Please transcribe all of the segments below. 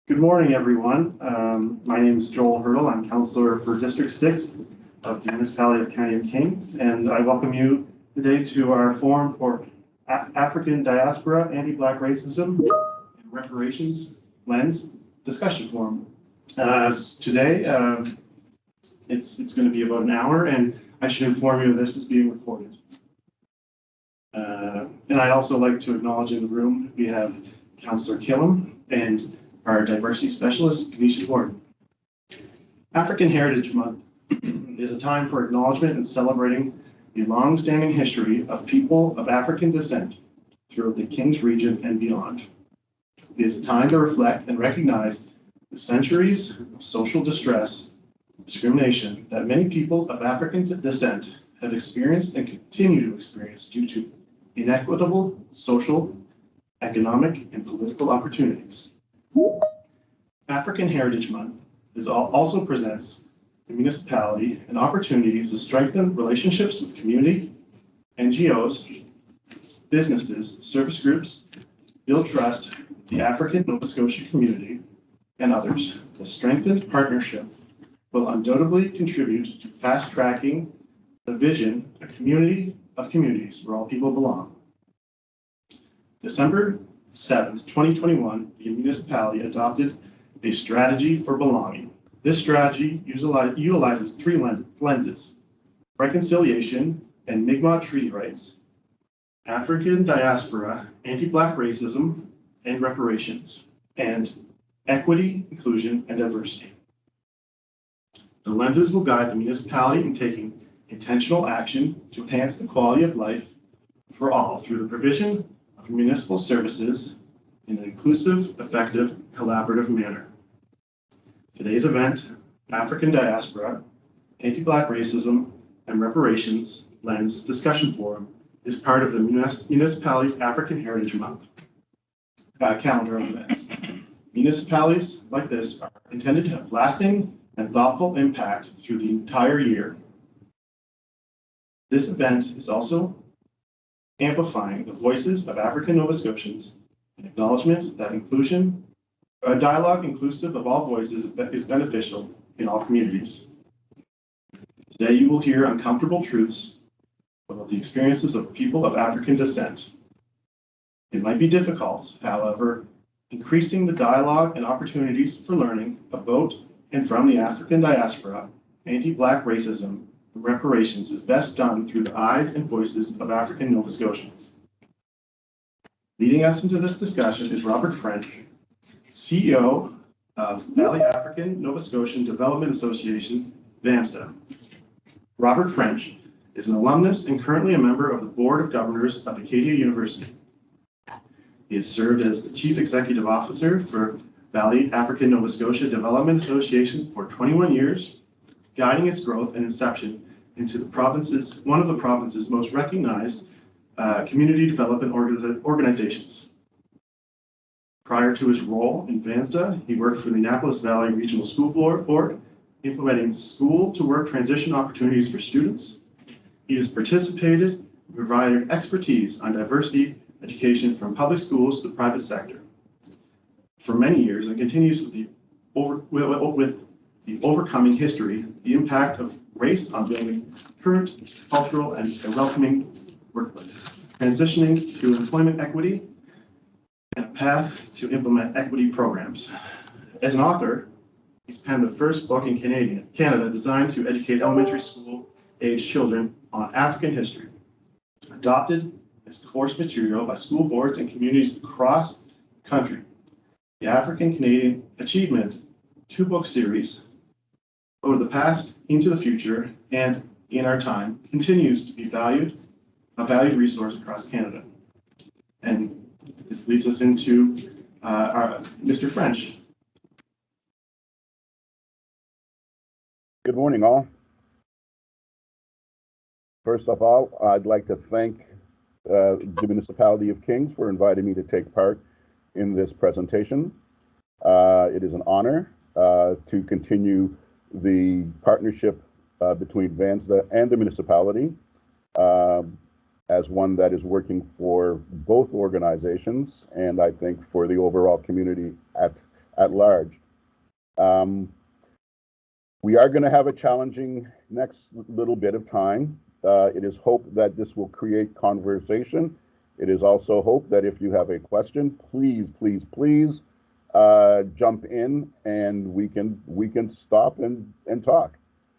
Good morning, everyone. My name is Joel Hurdle. I'm Councillor for District 6 of the Municipality of County of Kings, and I welcome you today to our forum for African Diaspora, Anti-Black Racism, and Reparations Lens discussion forum. Today, it's going to be about an hour, and I should inform you this is being recorded. And I'd also like to acknowledge in the room we have Councillor Killam and our diversity specialist, Kanisha Gordon. African Heritage Month is a time for acknowledgement and celebrating the long-standing history of people of African descent throughout the Kings region and beyond. It is a time to reflect and recognize the centuries of social distress and discrimination that many people of African descent have experienced and continue to experience due to inequitable social, economic, and political opportunities. African Heritage Month also presents the municipality an opportunity to strengthen relationships with community, NGOs, businesses, service groups, build trust with the African Nova Scotia community, and others. The strengthened partnership will undoubtedly contribute to fast-tracking the vision, a community of communities where all people belong. December 7th, 2021, the municipality adopted a strategy for belonging. This strategy utilizes three lenses: reconciliation and Mi'kmaq treaty rights, African diaspora, anti-Black racism and reparations, and equity, inclusion, and diversity. The lenses will guide the municipality in taking intentional action to enhance the quality of life for all through the provision of municipal services in an inclusive, effective, collaborative manner. Today's event, African Diaspora, Anti-Black Racism, and Reparations Lens Discussion Forum, is part of the municipality's African Heritage Month calendar of events. Municipalities like this are intended to have lasting and thoughtful impact through the entire year. This event is also amplifying the voices of African Nova Scotians, an acknowledgement that inclusion, a dialogue inclusive of all voices is beneficial in all communities. Today you will hear uncomfortable truths about the experiences of people of African descent. It might be difficult, however, increasing the dialogue and opportunities for learning about and from the African diaspora, anti-Black racism, and reparations is best done through the eyes and voices of African Nova Scotians. Leading us into this discussion is Robert French, CEO of Valley African Nova Scotian Development Association, VANSTA. Robert French is an alumnus and currently a member of the Board of Governors of Acadia University. He has served as the Chief Executive Officer for Valley African Nova Scotia Development Association for 21 years, guiding its growth and inception into one of the province's most recognized community development organizations. Prior to his role in VANSTA, he worked for the Annapolis Valley Regional School Board, implementing school-to-work transition opportunities for students. He has participated and provided expertise on diversity education from public schools to the private sector for many years, and continues with the overcoming history, the impact of race on building current cultural and a welcoming workplace, transitioning to employment equity, and a path to implement equity programs. As an author, he's penned the first book in Canada designed to educate elementary school-age children on African history, adopted as course material by school boards and communities across the country. The African Canadian Achievement two-book series, Out of the Past into the Future and In Our Time, continues to be a valued resource across Canada. And this leads us into Mr. French. Good morning, all. First of all, I'd like to thank the Municipality of Kings for inviting me to take part in this presentation. It is an honor to continue the partnership between VANSTA and the municipality as one that is working for both organizations, and I think for the overall community at at large. We are going to have a challenging next little bit of time. It is hoped that this will create conversation. It is also hoped that if you have a question, please, please, please jump in and we can stop and talk.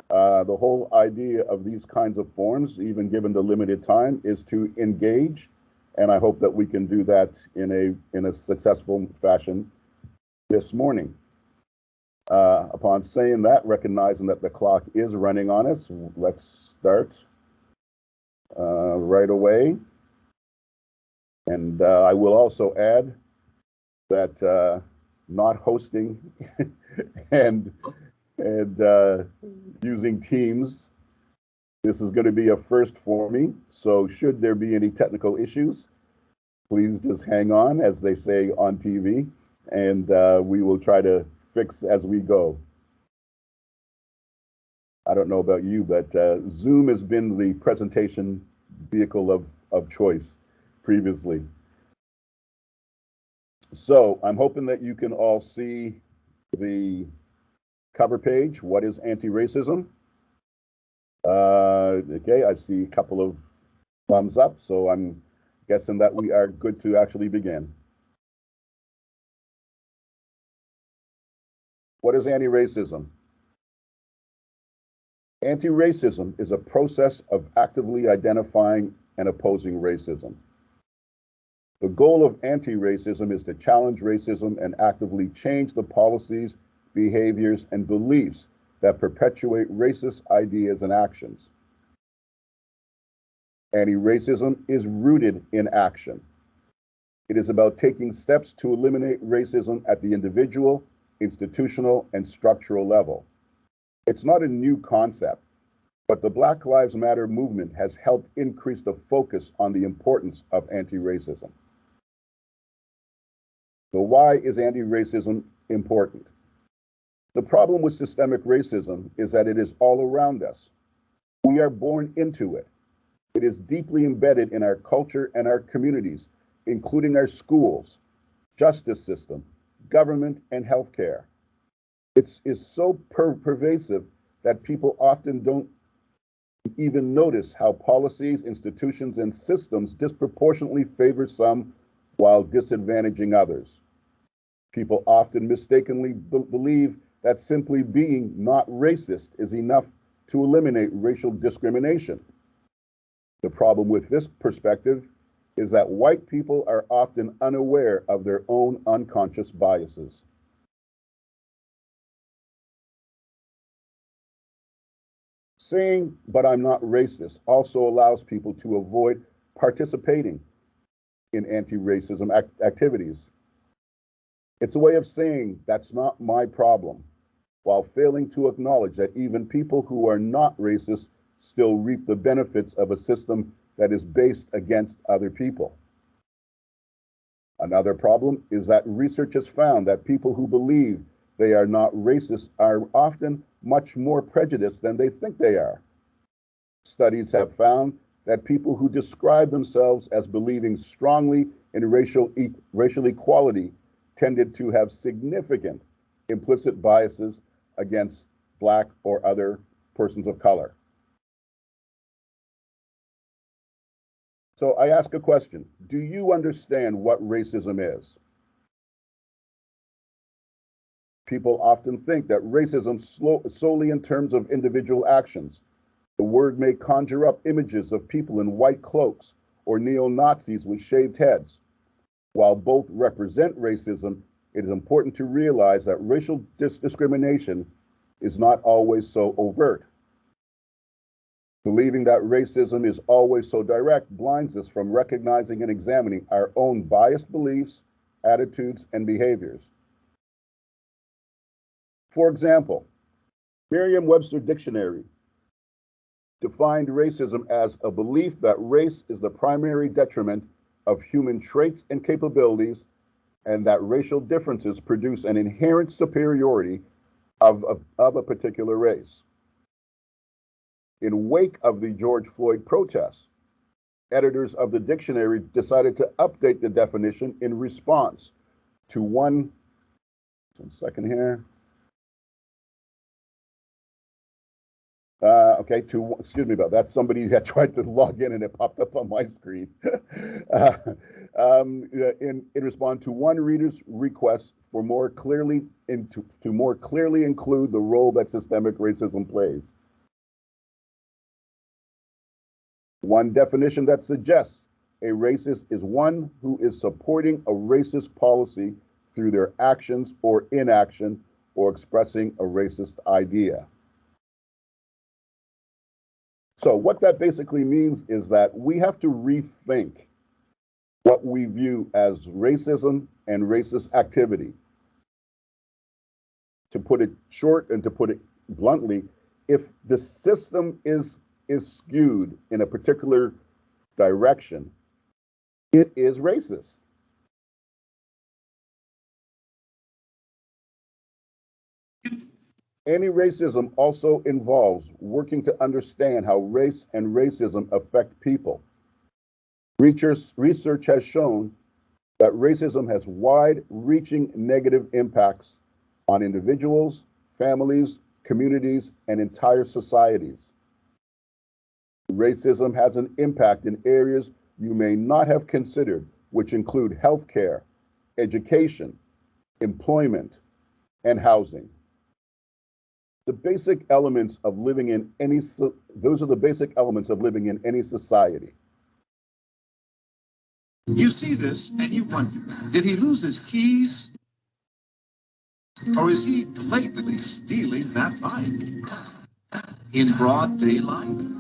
The whole idea of these kinds of forums, even given the limited time, is to engage, and I hope that we can do that in a successful fashion this morning. Upon saying that, recognizing that the clock is running on us, let's start right away. And I will also add that not hosting and using Teams, this is going to be a first for me. So should there be any technical issues, please just hang on, as they say on TV, and we will try to fix as we go. I don't know about you, but Zoom has been the presentation vehicle of choice previously. So I'm hoping that you can all see the cover page. What is anti-racism? Okay, I see a couple of thumbs up, so I'm guessing that we are good to actually begin. What is anti-racism? Anti-racism is a process of actively identifying and opposing racism. The goal of anti-racism is to challenge racism and actively change the policies, behaviors, and beliefs that perpetuate racist ideas and actions. Anti-racism is rooted in action. It is about taking steps to eliminate racism at the individual, institutional, and structural level. It's not a new concept, but the Black Lives Matter movement has helped increase the focus on the importance of anti-racism. So why is anti-racism important? The problem with systemic racism is that it is all around us. We are born into it. It is deeply embedded in our culture and our communities, including our schools, justice system, government, and healthcare. It is so pervasive that people often don't even notice how policies, institutions, and systems disproportionately favor some while disadvantaging others. People often mistakenly believe that simply being not racist is enough to eliminate racial discrimination. The problem with this perspective is that white people are often unaware of their own unconscious biases. Saying, "but I'm not racist," also allows people to avoid participating in anti-racism activities. It's a way of saying, "that's not my problem," while failing to acknowledge that even people who are not racist still reap the benefits of a system that is based against other people. Another problem is that research has found that people who believe they are not racist are often much more prejudiced than they think they are. Studies have found that people who describe themselves as believing strongly in racial equality tended to have significant implicit biases against Black or other persons of color. So I ask a question. Do you understand what racism is? People often think that racism solely in terms of individual actions. The word may conjure up images of people in white cloaks or neo-Nazis with shaved heads. While both represent racism, it is important to realize that racial discrimination is not always so overt. Believing that racism is always so direct blinds us from recognizing and examining our own biased beliefs, attitudes, and behaviors. For example, Merriam-Webster Dictionary defined racism as a belief that race is the primary detriment of human traits and capabilities, and that racial differences produce an inherent superiority of a particular race. In wake of the George Floyd protests, editors of the dictionary decided to update the definition in response to one 1 second here. Okay, excuse me about that. Somebody had tried to log in and it popped up on my screen. In response to one reader's request for to more clearly include the role that systemic racism plays. One definition that suggests a racist is one who is supporting a racist policy through their actions or inaction or expressing a racist idea. So what that basically means is that we have to rethink what we view as racism and racist activity. To put it short and to put it bluntly, if the system is skewed in a particular direction, it is racist. Any racism also involves working to understand how race and racism affect people. Research has shown that racism has wide-reaching negative impacts on individuals, families, communities, and entire societies. Racism has an impact in areas you may not have considered, which include healthcare, education, employment, and housing. The basic elements of living in any, those are the basic elements of living in any society. You see this and you wonder, did he lose his keys? Or is he blatantly stealing that bike in broad daylight?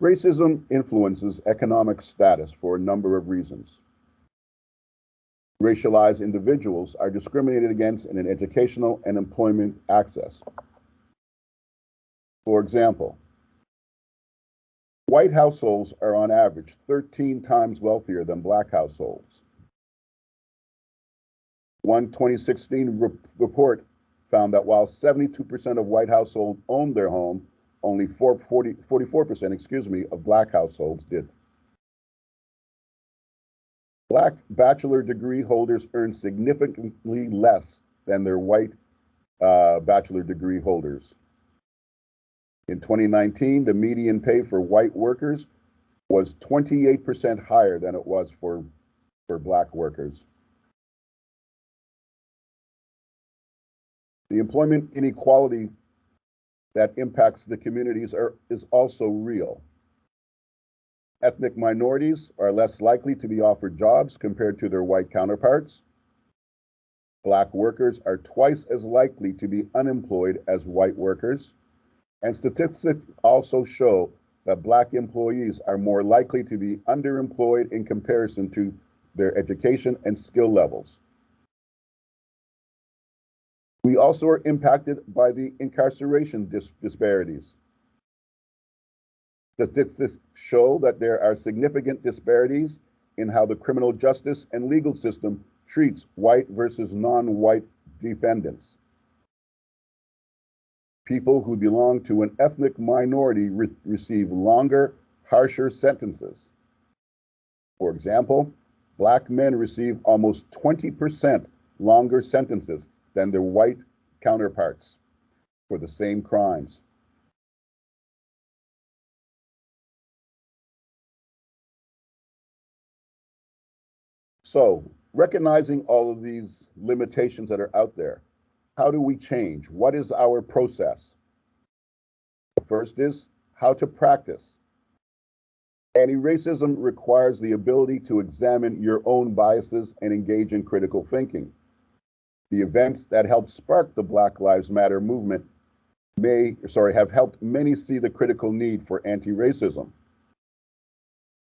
Racism influences economic status for a number of reasons. Racialized individuals are discriminated against in an educational and employment access. For example, white households are on average 13 times wealthier than black households. One 2016 report found that while 72% of white households owned their home, only 44% of black households did. Black bachelor degree holders earn significantly less than their white bachelor degree holders. In 2019, the median pay for white workers was 28% higher than it was for black workers. The employment inequality that impacts the communities is also real. Ethnic minorities are less likely to be offered jobs compared to their white counterparts. Black workers are twice as likely to be unemployed as white workers. And statistics also show that black employees are more likely to be underemployed in comparison to their education and skill levels. We also are impacted by the incarceration disparities. Statistics show that there are significant disparities in how the criminal justice and legal system treats white versus non-white defendants. People who belong to an ethnic minority receive longer, harsher sentences. For example, black men receive almost 20% longer sentences than their white counterparts for the same crimes. So, recognizing all of these limitations that are out there, how do we change? What is our process? The first is how to practice. Anti-racism requires the ability to examine your own biases and engage in critical thinking. The events that helped spark the Black Lives Matter movement have helped many see the critical need for anti-racism.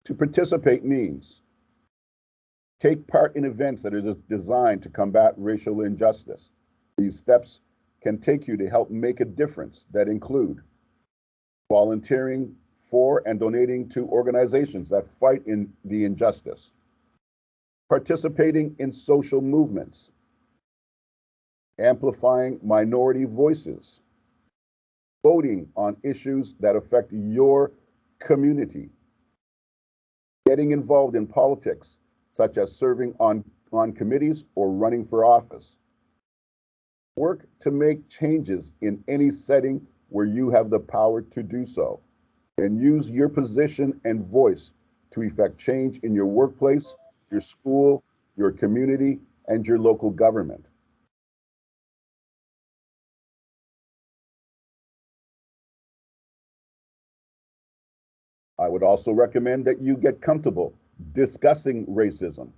To participate means take part in events that are designed to combat racial injustice. These steps can take you to help make a difference that include volunteering for and donating to organizations that fight in the injustice, participating in social movements, amplifying minority voices, voting on issues that affect your community, getting involved in politics, such as serving on committees or running for office. Work to make changes in any setting where you have the power to do so, and use your position and voice to effect change in your workplace, your school, your community, and your local government. I would also recommend that you get comfortable discussing racism.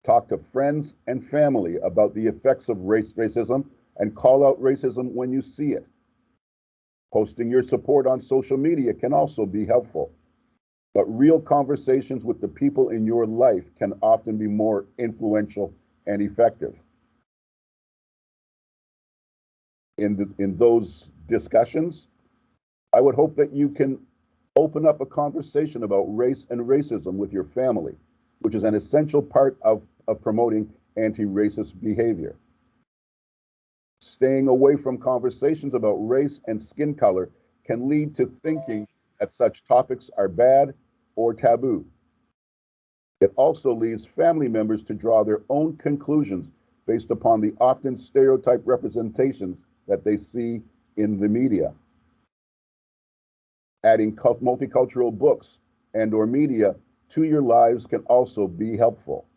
Talk to friends and family about the effects of racism and call out racism when you see it. Posting your support on social media can also be helpful, but real conversations with the people in your life can often be more influential and effective. In those discussions, I would hope that you can open up a conversation about race and racism with your family, which is an essential part of promoting anti-racist behavior. Staying away from conversations about race and skin color can lead to thinking that such topics are bad or taboo. It also leaves family members to draw their own conclusions based upon the often stereotype representations that they see in the media. Adding multicultural books and/or media to your lives can also be helpful.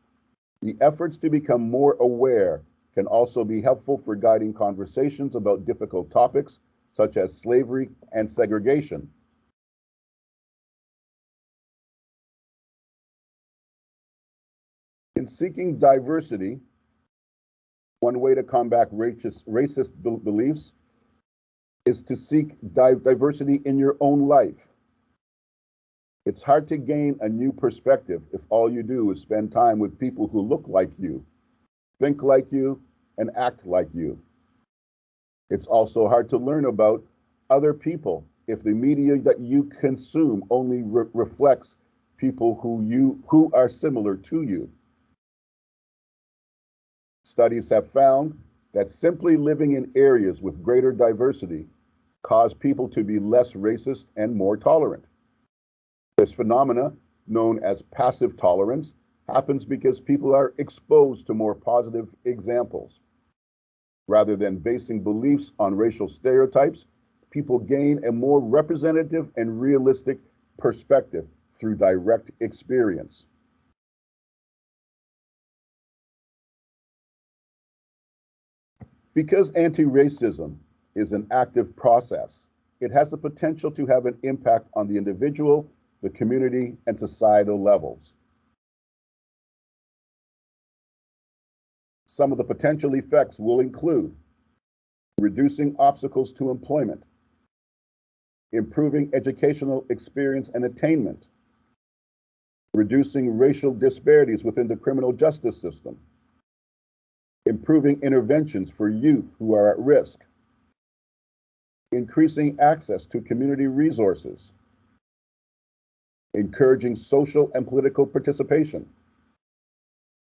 The efforts to become more aware can also be helpful for guiding conversations about difficult topics such as slavery and segregation. In seeking diversity, one way to combat racist beliefs is to seek diversity in your own life. It's hard to gain a new perspective if all you do is spend time with people who look like you, think like you, and act like you. It's also hard to learn about other people if the media that you consume only reflects people who are similar to you. Studies have found that simply living in areas with greater diversity cause people to be less racist and more tolerant. This phenomena, known as passive tolerance, happens because people are exposed to more positive examples. Rather than basing beliefs on racial stereotypes, people gain a more representative and realistic perspective through direct experience. Because anti-racism is an active process, it has the potential to have an impact on the individual, the community, and societal levels. Some of the potential effects will include reducing obstacles to employment, improving educational experience and attainment, reducing racial disparities within the criminal justice system, improving interventions for youth who are at risk, increasing access to community resources, encouraging social and political participation,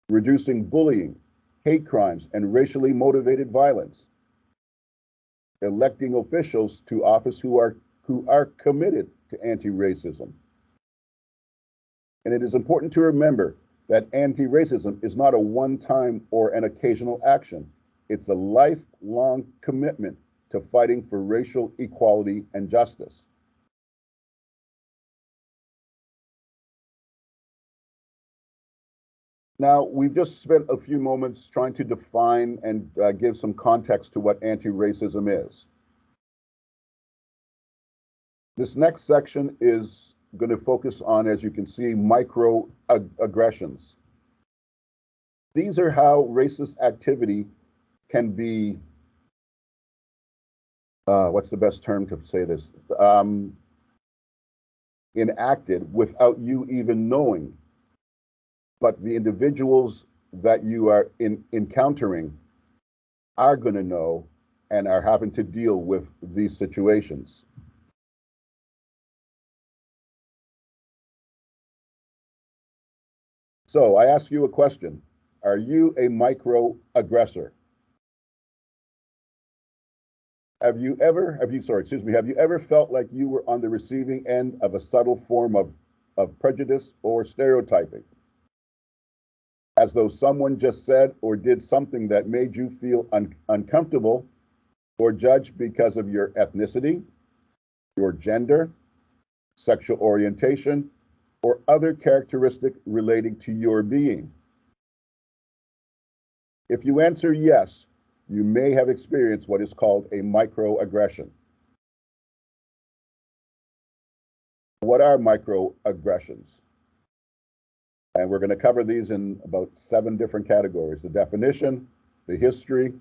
reducing bullying, hate crimes, and racially motivated violence, electing officials to office who are committed to anti-racism. And it is important to remember that anti-racism is not a one-time or an occasional action. It's a lifelong commitment to fighting for racial equality and justice. Now, we've just spent a few moments trying to define and give some context to what anti-racism is. This next section is going to focus on, as you can see, microaggressions. These are how racist activity can be, what's the best term to say this, enacted without you even knowing. But the individuals that you are encountering are going to know and are having to deal with these situations. So I ask you a question. Are you a microaggressor? Have you ever felt like you were on the receiving end of a subtle form of prejudice or stereotyping? As though someone just said or did something that made you feel uncomfortable or judged because of your ethnicity, your gender, sexual orientation, or other characteristic relating to your being. If you answer yes, you may have experienced what is called a microaggression. What are microaggressions? And we're going to cover these in about 7 different categories: the definition, the history,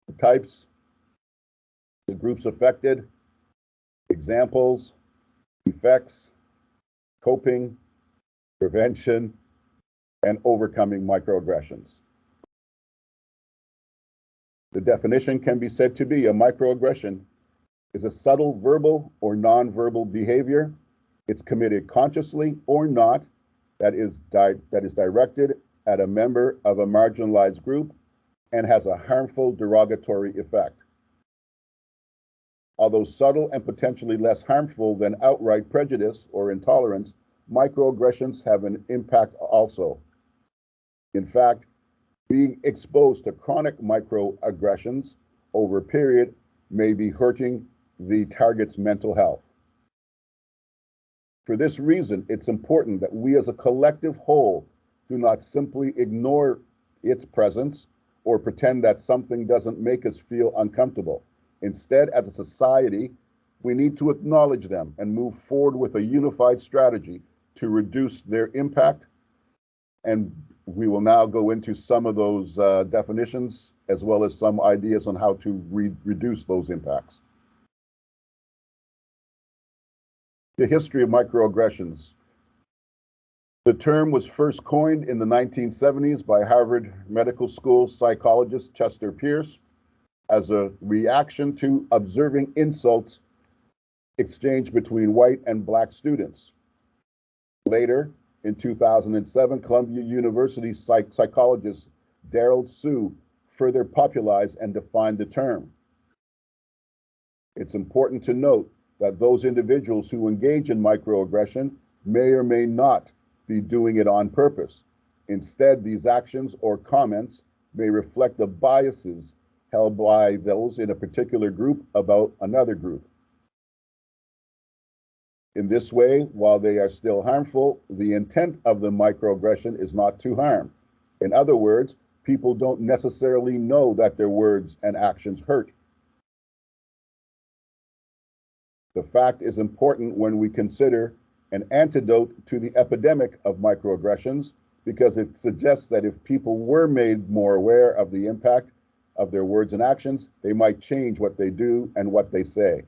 the types, the groups affected, examples, effects, coping, prevention, and overcoming microaggressions. The definition can be said to be a microaggression is a subtle verbal or nonverbal behavior. It's committed consciously or not that is directed at a member of a marginalized group and has a harmful derogatory effect. Although subtle and potentially less harmful than outright prejudice or intolerance, microaggressions have an impact also. In fact, being exposed to chronic microaggressions over a period may be hurting the target's mental health. For this reason, it's important that we as a collective whole do not simply ignore its presence or pretend that something doesn't make us feel uncomfortable. Instead, as a society, we need to acknowledge them and move forward with a unified strategy to reduce their impact. And we will now go into some of those definitions, as well as some ideas on how to reduce those impacts. The history of microaggressions. The term was first coined in the 1970s by Harvard Medical School psychologist Chester Pierce as a reaction to observing insults exchanged between white and black students. Later, in 2007, Columbia University psychologist Daryl Sue further popularized and defined the term. It's important to note that those individuals who engage in microaggression may or may not be doing it on purpose. Instead, these actions or comments may reflect the biases held by those in a particular group about another group. In this way, while they are still harmful, the intent of the microaggression is not to harm. In other words, people don't necessarily know that their words and actions hurt. The fact is important when we consider an antidote to the epidemic of microaggressions because it suggests that if people were made more aware of the impact of their words and actions, they might change what they do and what they say.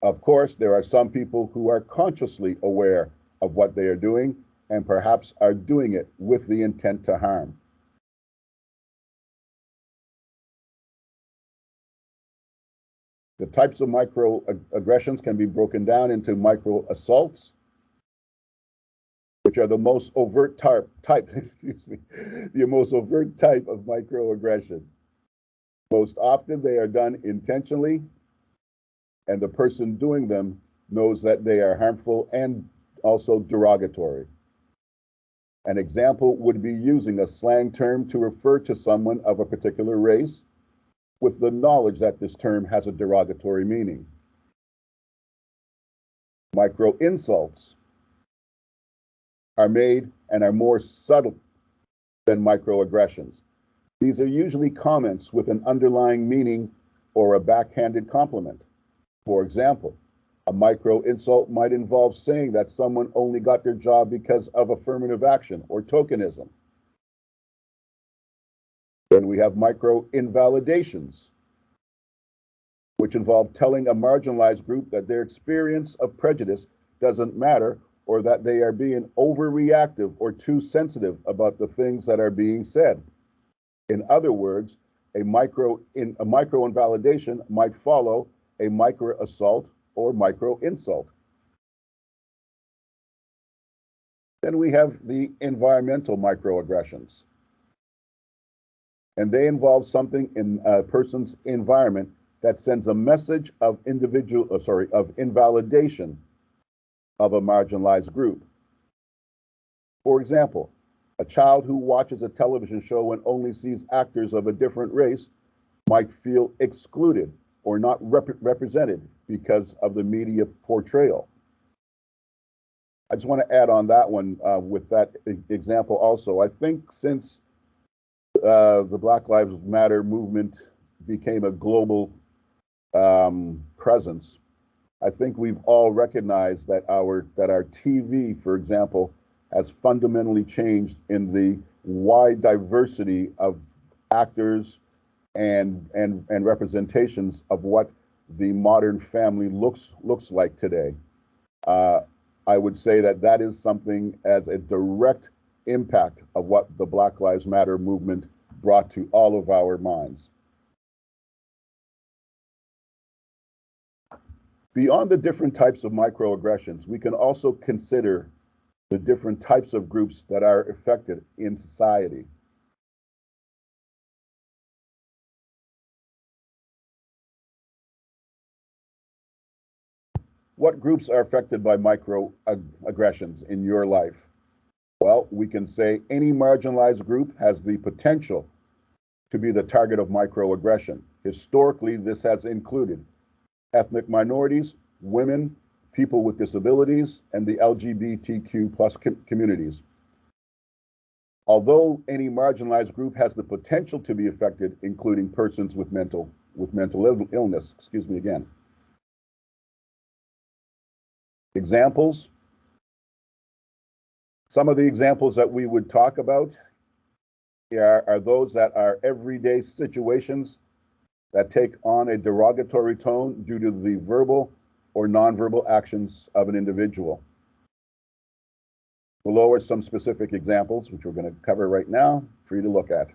Of course, there are some people who are consciously aware of what they are doing and perhaps are doing it with the intent to harm. The types of microaggressions can be broken down into micro assaults, which are the most overt the most overt type of microaggression. Most often they are done intentionally, and the person doing them knows that they are harmful and also derogatory. An example would be using a slang term to refer to someone of a particular race with the knowledge that this term has a derogatory meaning. Micro insults are made and are more subtle than microaggressions. These are usually comments with an underlying meaning or a backhanded compliment. For example, a micro insult might involve saying that someone only got their job because of affirmative action or tokenism. Then we have micro invalidations, which involve telling a marginalized group that their experience of prejudice doesn't matter or that they are being overreactive or too sensitive about the things that are being said. In other words, a micro invalidation might follow a micro assault or micro insult. Then we have the environmental microaggressions, and they involve something in a person's environment that sends a message of invalidation of a marginalized group. For example, a child who watches a television show and only sees actors of a different race might feel excluded or not represented because of the media portrayal. I just want to add on that one with that example also. I think since the Black Lives Matter movement became a global presence, I think we've all recognized that our TV, for example, has fundamentally changed in the wide diversity of actors and representations of what the modern family looks like today. I would say that is something as a direct impact of what the Black Lives Matter movement brought to all of our minds. Beyond the different types of microaggressions, we can also consider the different types of groups that are affected in society. What groups are affected by microaggressions in your life? Well, we can say any marginalized group has the potential to be the target of microaggression. Historically, this has included ethnic minorities, women, people with disabilities, and the LGBTQ plus communities. Although any marginalized group has the potential to be affected, including persons with mental illness, Examples. Some of the examples that we would talk about are those that are everyday situations that take on a derogatory tone due to the verbal or nonverbal actions of an individual. Below are some specific examples, which we're going to cover right now, for you to look at.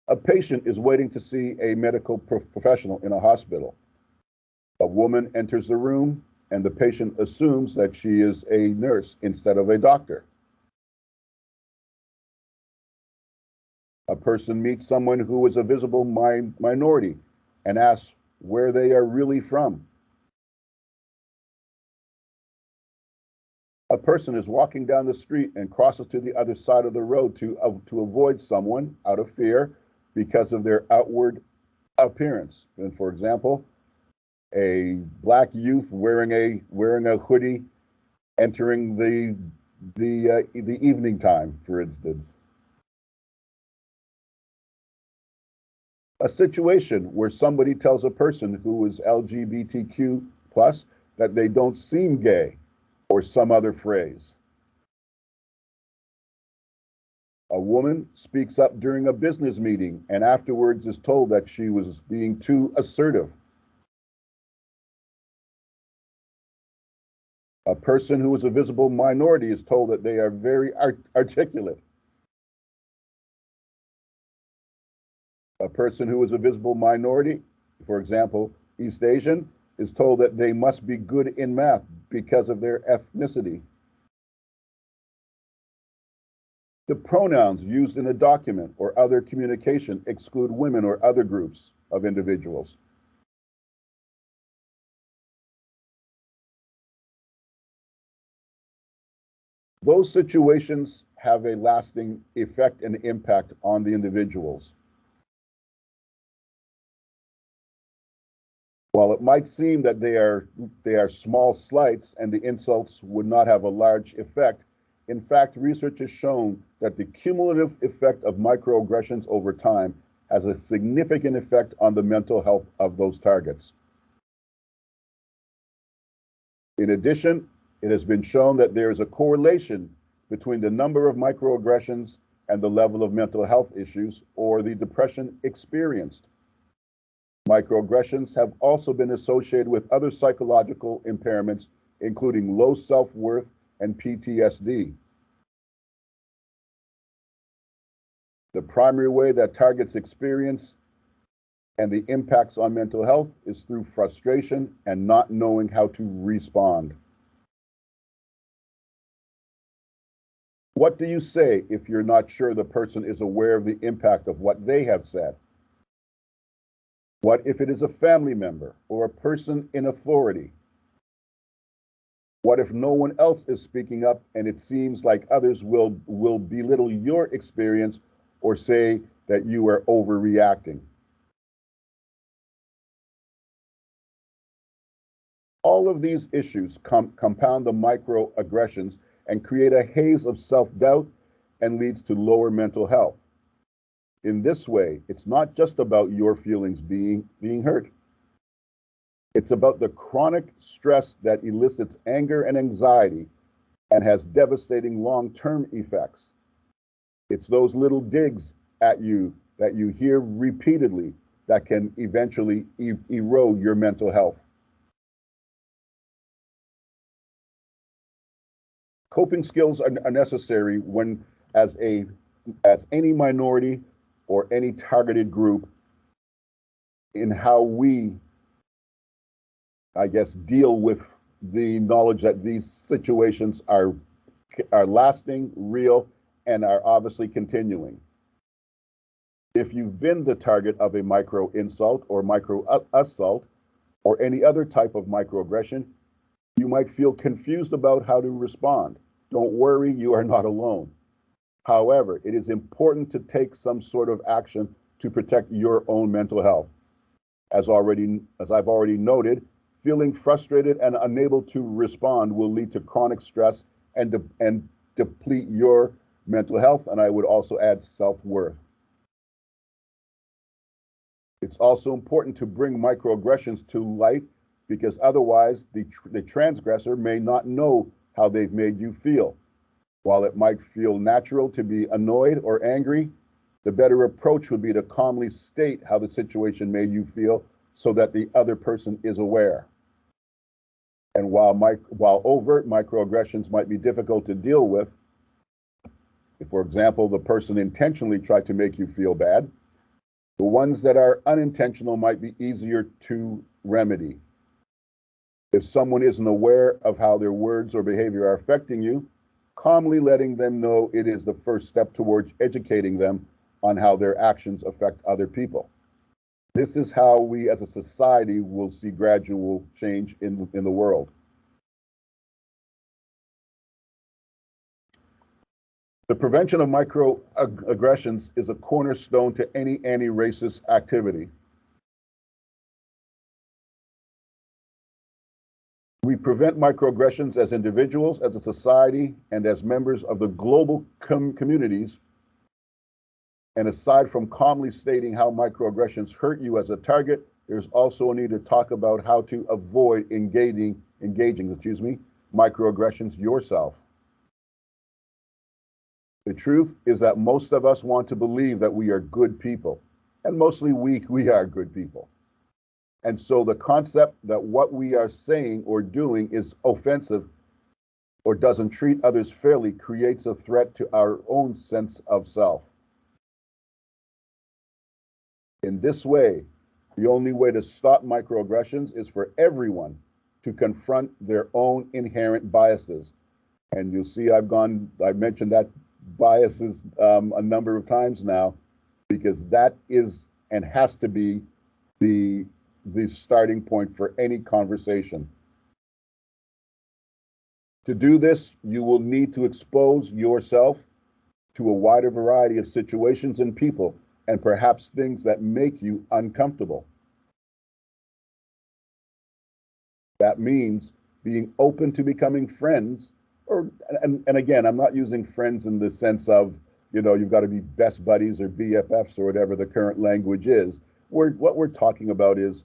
A patient is waiting to see a medical professional in a hospital. A woman enters the room, and the patient assumes that she is a nurse instead of a doctor. A person meets someone who is a visible minority and asks where they are really from. A person is walking down the street and crosses to the other side of the road to avoid someone out of fear because of their outward appearance. And for example, a black youth wearing a hoodie entering the evening time, for instance. A situation where somebody tells a person who is LGBTQ plus that they don't seem gay, or some other phrase. A woman speaks up during a business meeting and afterwards is told that she was being too assertive. A person who is a visible minority is told that they are very articulate. A person who is a visible minority, for example, East Asian, is told that they must be good in math because of their ethnicity. The pronouns used in a document or other communication exclude women or other groups of individuals. Those situations have a lasting effect and impact on the individuals. While it might seem that they are small slights and the insults would not have a large effect, in fact, research has shown that the cumulative effect of microaggressions over time has a significant effect on the mental health of those targets. In addition, it has been shown that there is a correlation between the number of microaggressions and the level of mental health issues or the depression experienced. Microaggressions have also been associated with other psychological impairments, including low self-worth and PTSD. The primary way that targets experience and the impacts on mental health is through frustration and not knowing how to respond. What do you say if you're not sure the person is aware of the impact of what they have said? What if it is a family member or a person in authority? What if no one else is speaking up and it seems like others will belittle your experience or say that you are overreacting? All of these issues compound the microaggressions and create a haze of self-doubt and leads to lower mental health. In this way, it's not just about your feelings being hurt. It's about the chronic stress that elicits anger and anxiety and has devastating long-term effects. It's those little digs at you that you hear repeatedly that can eventually erode your mental health. Coping skills are necessary when, as any minority or any targeted group, in how we, I guess, deal with the knowledge that these situations are lasting, real, and are obviously continuing. If you've been the target of a micro insult or micro assault or any other type of microaggression, you might feel confused about how to respond. Don't worry, you are not alone. However, it is important to take some sort of action to protect your own mental health. As I've already noted, feeling frustrated and unable to respond will lead to chronic stress and deplete your mental health, and I would also add self-worth. It's also important to bring microaggressions to light because otherwise the transgressor may not know how they've made you feel. While it might feel natural to be annoyed or angry, the better approach would be to calmly state how the situation made you feel so that the other person is aware. And while overt microaggressions might be difficult to deal with, if, for example, the person intentionally tried to make you feel bad, the ones that are unintentional might be easier to remedy. If someone isn't aware of how their words or behavior are affecting you, calmly letting them know it is the first step towards educating them on how their actions affect other people. This is how we as a society will see gradual change in the world. The prevention of microaggressions is a cornerstone to any anti-racist activity. We prevent microaggressions as individuals, as a society, and as members of the global communities. And aside from calmly stating how microaggressions hurt you as a target, there's also a need to talk about how to avoid engaging microaggressions yourself. The truth is that most of us want to believe that we are good people, and mostly we are good people. And so the concept that what we are saying or doing is offensive or doesn't treat others fairly creates a threat to our own sense of self. In this way, the only way to stop microaggressions is for everyone to confront their own inherent biases. And you'll see I've mentioned that biases a number of times now, because that is and has to be the starting point for any conversation. To do this, you will need to expose yourself to a wider variety of situations and people, and perhaps things that make you uncomfortable. That means being open to becoming friends, and again, I'm not using friends in the sense of, you've got to be best buddies or BFFs or whatever the current language is. What we're talking about is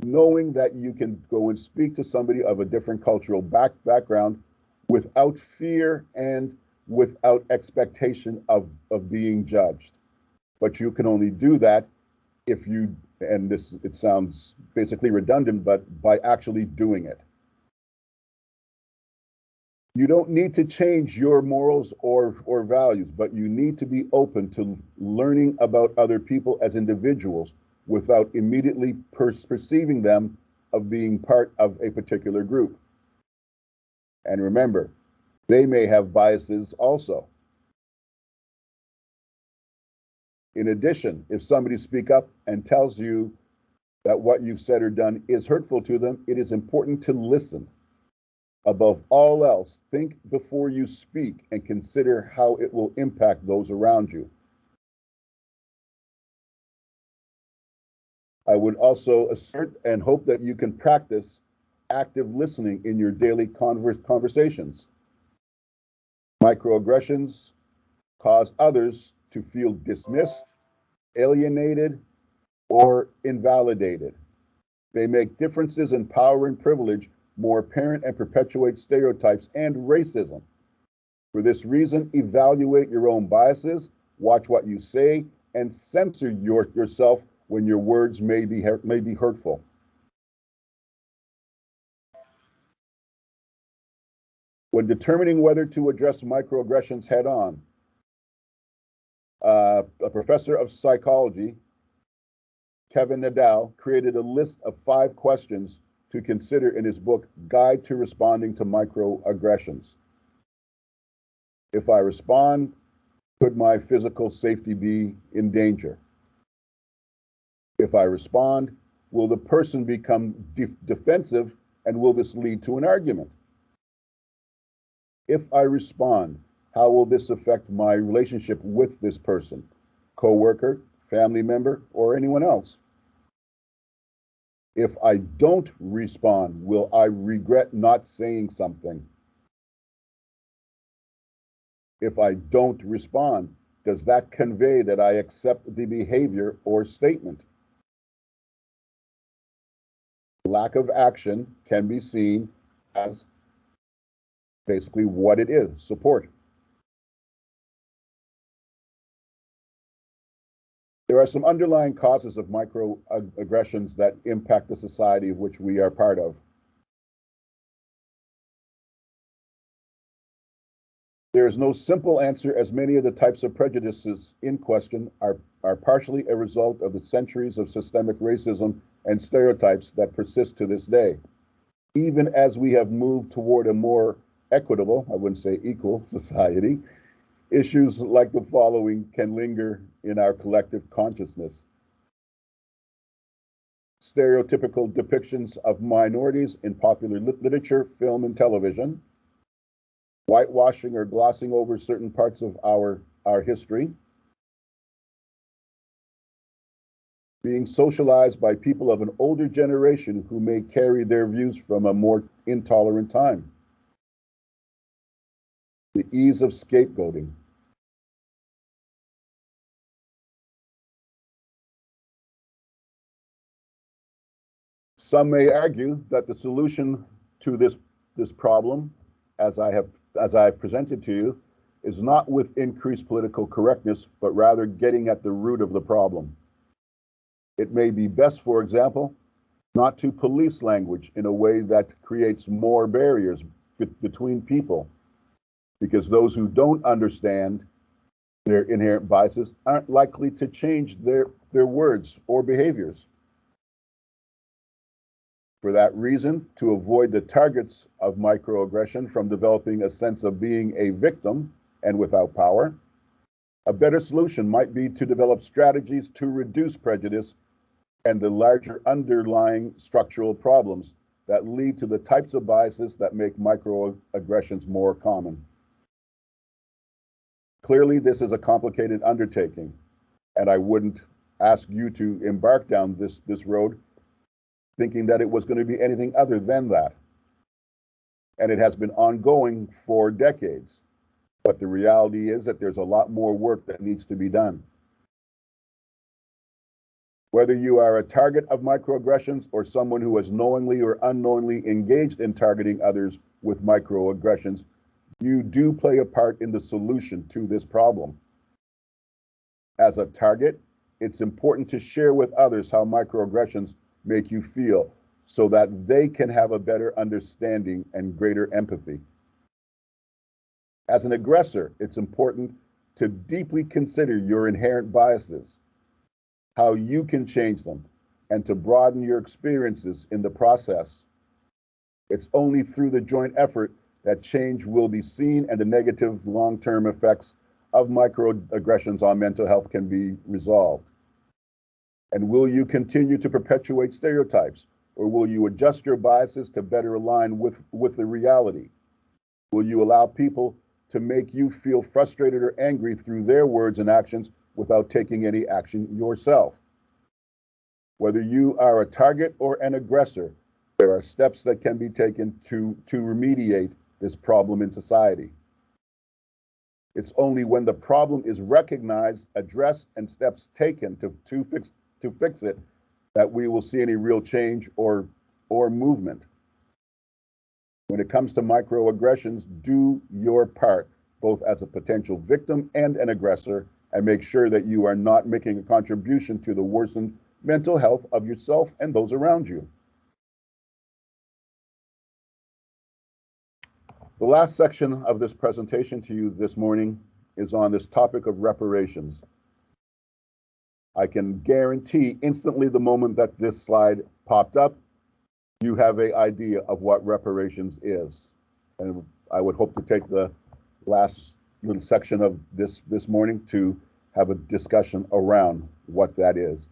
knowing that you can go and speak to somebody of a different cultural background without fear and without expectation of being judged. But you can only do that if you, and it sounds basically redundant, but by actually doing it. You don't need to change your morals or values, but you need to be open to learning about other people as individuals without immediately perceiving them of being part of a particular group. And remember, they may have biases also. In addition, if somebody speaks up and tells you that what you've said or done is hurtful to them, it is important to listen. Above all else, think before you speak and consider how it will impact those around you. I would also assert and hope that you can practice active listening in your daily conversations. Microaggressions cause others to feel dismissed, alienated, or invalidated. They make differences in power and privilege more apparent and perpetuate stereotypes and racism. For this reason, evaluate your own biases, watch what you say, and censor yourself when your words may be hurtful. When determining whether to address microaggressions head on, a professor of psychology, Kevin Nadal, created a list of 5 questions to consider in his book, Guide to Responding to Microaggressions. If I respond, could my physical safety be in danger? If I respond, will the person become defensive, and will this lead to an argument? If I respond, how will this affect my relationship with this person, coworker, family member, or anyone else? If I don't respond, will I regret not saying something? If I don't respond, does that convey that I accept the behavior or statement? Lack of action can be seen as basically what it is, support. There are some underlying causes of microaggressions that impact the society of which we are part of. There is no simple answer, as many of the types of prejudices in question are partially a result of the centuries of systemic racism and stereotypes that persist to this day. Even as we have moved toward a more equitable, I wouldn't say equal, society, issues like the following can linger in our collective consciousness. Stereotypical depictions of minorities in popular literature, film, and television, whitewashing or glossing over certain parts of our history, being socialized by people of an older generation who may carry their views from a more intolerant time, the ease of scapegoating, some may argue that the solution to this problem, as I've presented to you, is not with increased political correctness, but rather getting at the root of the problem. It may be best, for example, not to police language in a way that creates more barriers between people, because those who don't understand their inherent biases aren't likely to change their words or behaviors. For that reason, to avoid the targets of microaggression from developing a sense of being a victim and without power, a better solution might be to develop strategies to reduce prejudice and the larger underlying structural problems that lead to the types of biases that make microaggressions more common. Clearly, this is a complicated undertaking, and I wouldn't ask you to embark down this road thinking that it was going to be anything other than that. And it has been ongoing for decades. But the reality is that there's a lot more work that needs to be done. Whether you are a target of microaggressions or someone who has knowingly or unknowingly engaged in targeting others with microaggressions, you do play a part in the solution to this problem. As a target, it's important to share with others how microaggressions make you feel so that they can have a better understanding and greater empathy. As an aggressor, it's important to deeply consider your inherent biases, how you can change them, and to broaden your experiences in the process. It's only through the joint effort that change will be seen and the negative long-term effects of microaggressions on mental health can be resolved. And will you continue to perpetuate stereotypes, or will you adjust your biases to better align with the reality? Will you allow people to make you feel frustrated or angry through their words and actions without taking any action yourself? Whether you are a target or an aggressor, there are steps that can be taken to remediate this problem in society. It's only when the problem is recognized, addressed, and steps taken to fix it that we will see any real change or movement. When it comes to microaggressions, do your part, both as a potential victim and an aggressor, and make sure that you are not making a contribution to the worsened mental health of yourself and those around you. The last section of this presentation to you this morning is on this topic of reparations. I can guarantee instantly the moment that this slide popped up, you have an idea of what reparations is. And I would hope to take the last little section of this morning to have a discussion around what that is.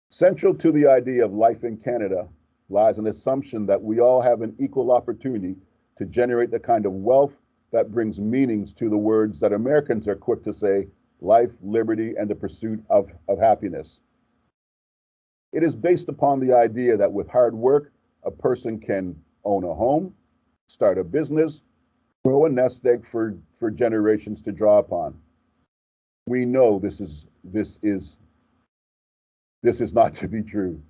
Central to the idea of life in Canada lies an assumption that we all have an equal opportunity to generate the kind of wealth that brings meanings to the words that Americans are quick to say: life, liberty, and the pursuit of happiness. It is based upon the idea that with hard work, a person can own a home, start a business, grow a nest egg for generations to draw upon. We know this is not to be true.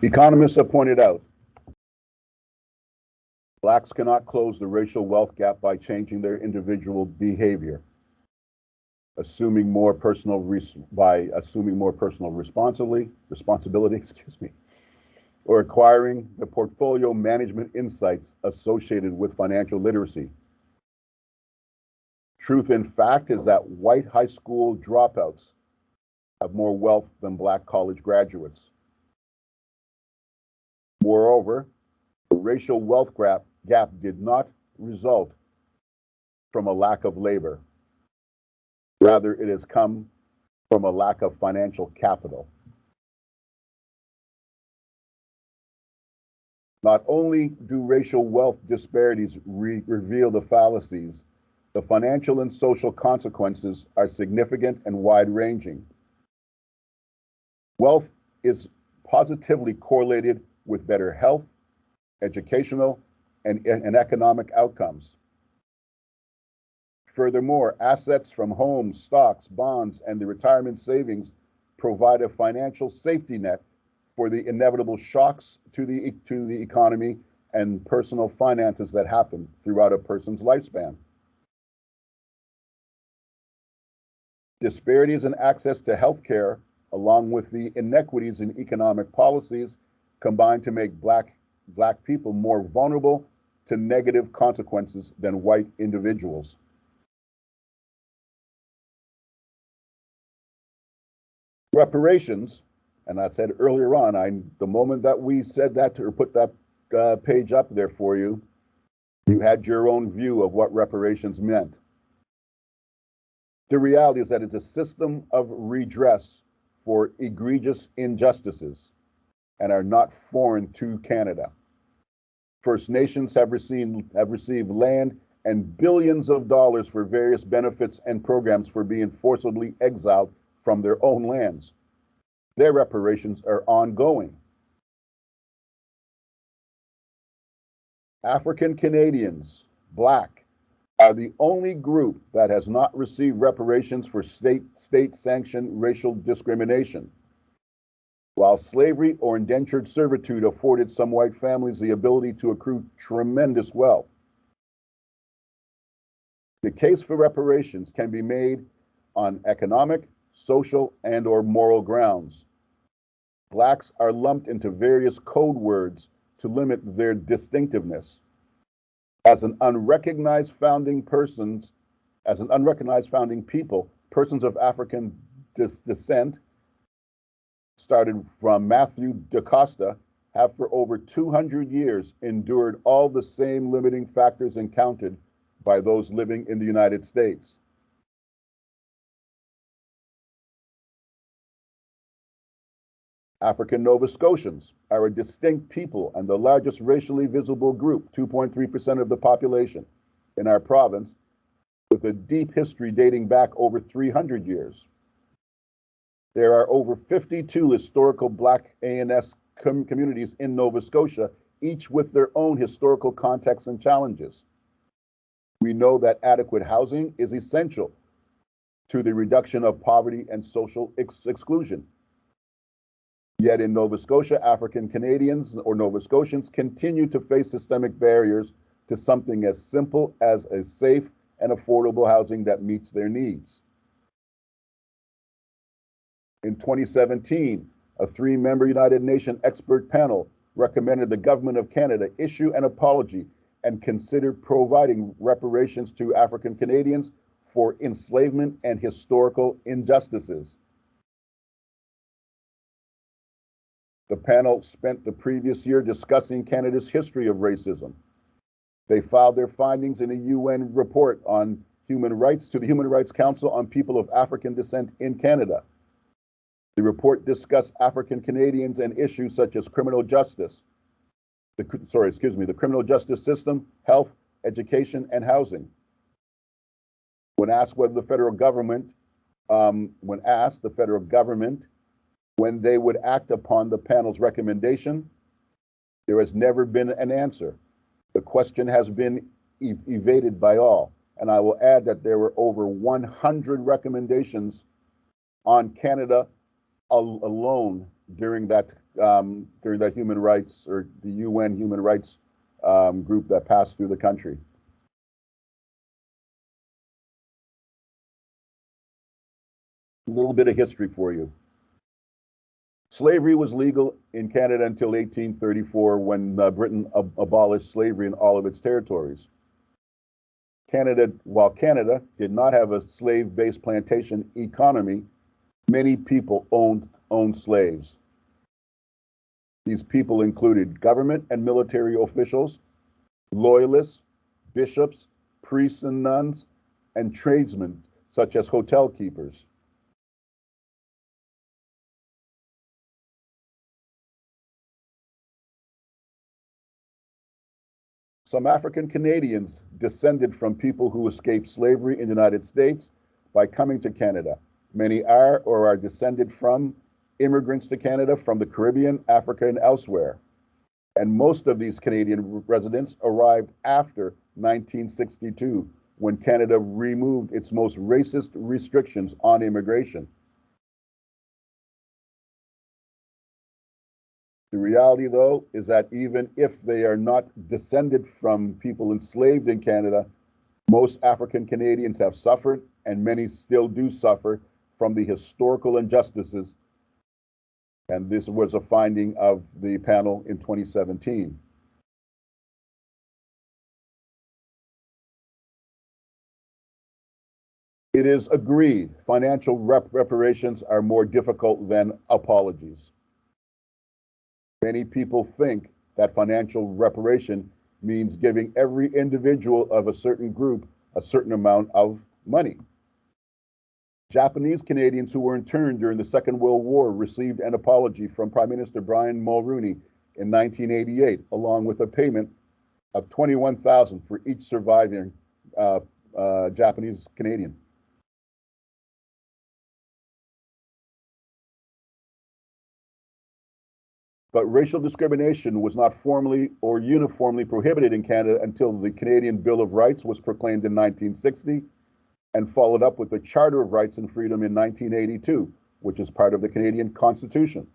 Economists have pointed out blacks cannot close the racial wealth gap by changing their individual behavior, assuming more personal responsibility, or acquiring the portfolio management insights associated with financial literacy. Truth in fact is that white high school dropouts have more wealth than black college graduates. Moreover, the racial wealth gap did not result from a lack of labor. Rather, it has come from a lack of financial capital. Not only do racial wealth disparities reveal the fallacies, the financial and social consequences are significant and wide-ranging. Wealth is positively correlated with better health, educational, and economic outcomes. Furthermore, assets from homes, stocks, bonds, and the retirement savings provide a financial safety net for the inevitable shocks to the economy and personal finances that happen throughout a person's lifespan. Disparities in access to health care, along with the inequities in economic policies, combine to make black people more vulnerable to negative consequences than white individuals. Reparations, and I said earlier on, the moment that we said that or put that page up there for you, you had your own view of what reparations meant. The reality is that it's a system of redress for egregious injustices and are not foreign to Canada. First Nations have received land and billions of dollars for various benefits and programs for being forcibly exiled from their own lands. Their reparations are ongoing. African Canadians, black, are the only group that has not received reparations for state-sanctioned racial discrimination. While slavery or indentured servitude afforded some white families the ability to accrue tremendous wealth, the case for reparations can be made on economic, social, and/or moral grounds. Blacks are lumped into various code words to limit their distinctiveness. As an unrecognized founding people, persons of African descent, started from Matthew da Costa, have for over 200 years endured all the same limiting factors encountered by those living in the United States. African Nova Scotians are a distinct people and the largest racially visible group, 2.3% of the population in our province, with a deep history dating back over 300 years. There are over 52 historical Black A&S communities in Nova Scotia, each with their own historical context and challenges. We know that adequate housing is essential to the reduction of poverty and social exclusion. Yet in Nova Scotia, African Canadians or Nova Scotians continue to face systemic barriers to something as simple as a safe and affordable housing that meets their needs. In 2017, a 3-member United Nations expert panel recommended the Government of Canada issue an apology and consider providing reparations to African Canadians for enslavement and historical injustices. The panel spent the previous year discussing Canada's history of racism. They filed their findings in a UN report on human rights to the Human Rights Council on People of African Descent in Canada. The report discussed African Canadians and issues such as criminal justice, the criminal justice system, health, education, and housing. When asked the federal government when they would act upon the panel's recommendation, there has never been an answer. The question has been evaded by all. And I will add that there were over 100 recommendations on Canada alone during that human rights, or the UN human rights group that passed through the country. A little bit of history for you. Slavery was legal in Canada until 1834, when Britain abolished slavery in all of its territories. While Canada did not have a slave-based plantation economy, many people owned slaves. These people included government and military officials, loyalists, bishops, priests and nuns, and tradesmen, such as hotel keepers. Some African Canadians descended from people who escaped slavery in the United States by coming to Canada. Many are or are descended from immigrants to Canada from the Caribbean, Africa, and elsewhere. And most of these Canadian residents arrived after 1962, when Canada removed its most racist restrictions on immigration. The reality, though, is that even if they are not descended from people enslaved in Canada, most African Canadians have suffered, and many still do suffer, from the historical injustices. And this was a finding of the panel in 2017. It is agreed financial reparations are more difficult than apologies. Many people think that financial reparation means giving every individual of a certain group a certain amount of money. Japanese Canadians who were interned during the Second World War received an apology from Prime Minister Brian Mulroney in 1988, along with a payment of $21,000 for each surviving Japanese Canadian. But racial discrimination was not formally or uniformly prohibited in Canada until the Canadian Bill of Rights was proclaimed in 1960 and followed up with the Charter of Rights and Freedom in 1982, which is part of the Canadian Constitution.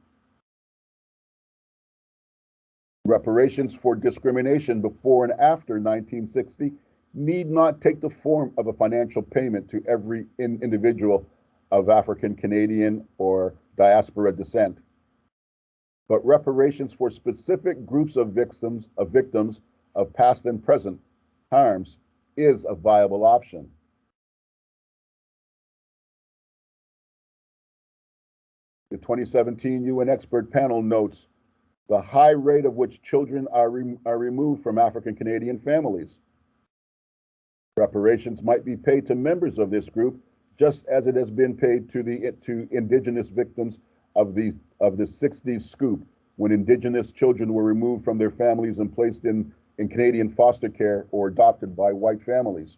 Reparations for discrimination before and after 1960 need not take the form of a financial payment to every individual of African Canadian or diaspora descent, but reparations for specific groups of victims of past and present harms is a viable option. The 2017 UN expert panel notes the high rate at which children are removed from African Canadian families. Reparations might be paid to members of this group, just as it has been paid to Indigenous victims of the 60s scoop, when Indigenous children were removed from their families and placed in Canadian foster care or adopted by white families.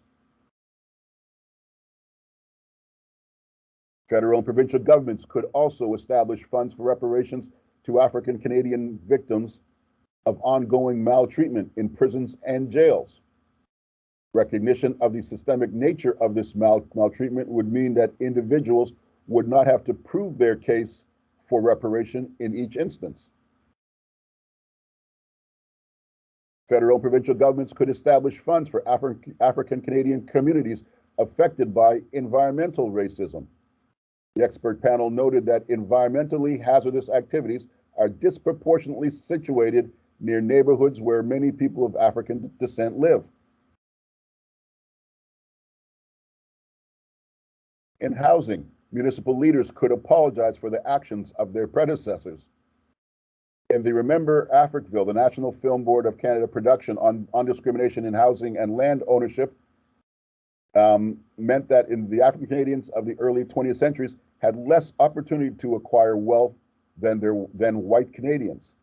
Federal and provincial governments could also establish funds for reparations to African Canadian victims of ongoing maltreatment in prisons and jails. Recognition of the systemic nature of this maltreatment would mean that individuals would not have to prove their case for reparation in each instance. Federal and provincial governments could establish funds for African Canadian communities affected by environmental racism. The expert panel noted that environmentally hazardous activities are disproportionately situated near neighborhoods where many people of African descent live. In housing, municipal leaders could apologize for the actions of their predecessors. In the Remember Africville, the National Film Board of Canada production on discrimination in housing and land ownership meant that in the African Canadians of the early 20th centuries had less opportunity to acquire wealth than white Canadians.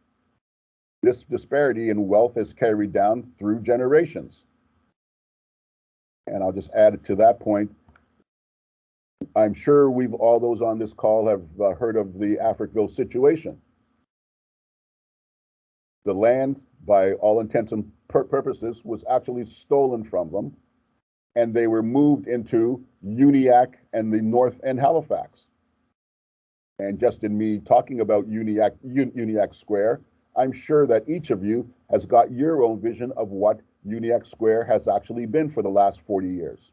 This disparity in wealth has carried down through generations. And I'll just add to that point, I'm sure all those on this call have heard of the Africville situation. The land, by all intents and purposes, was actually stolen from them, and they were moved into Uniacke and the North End Halifax. And just in me talking about Uniac Square, I'm sure that each of you has got your own vision of what Uniac Square has actually been for the last 40 years.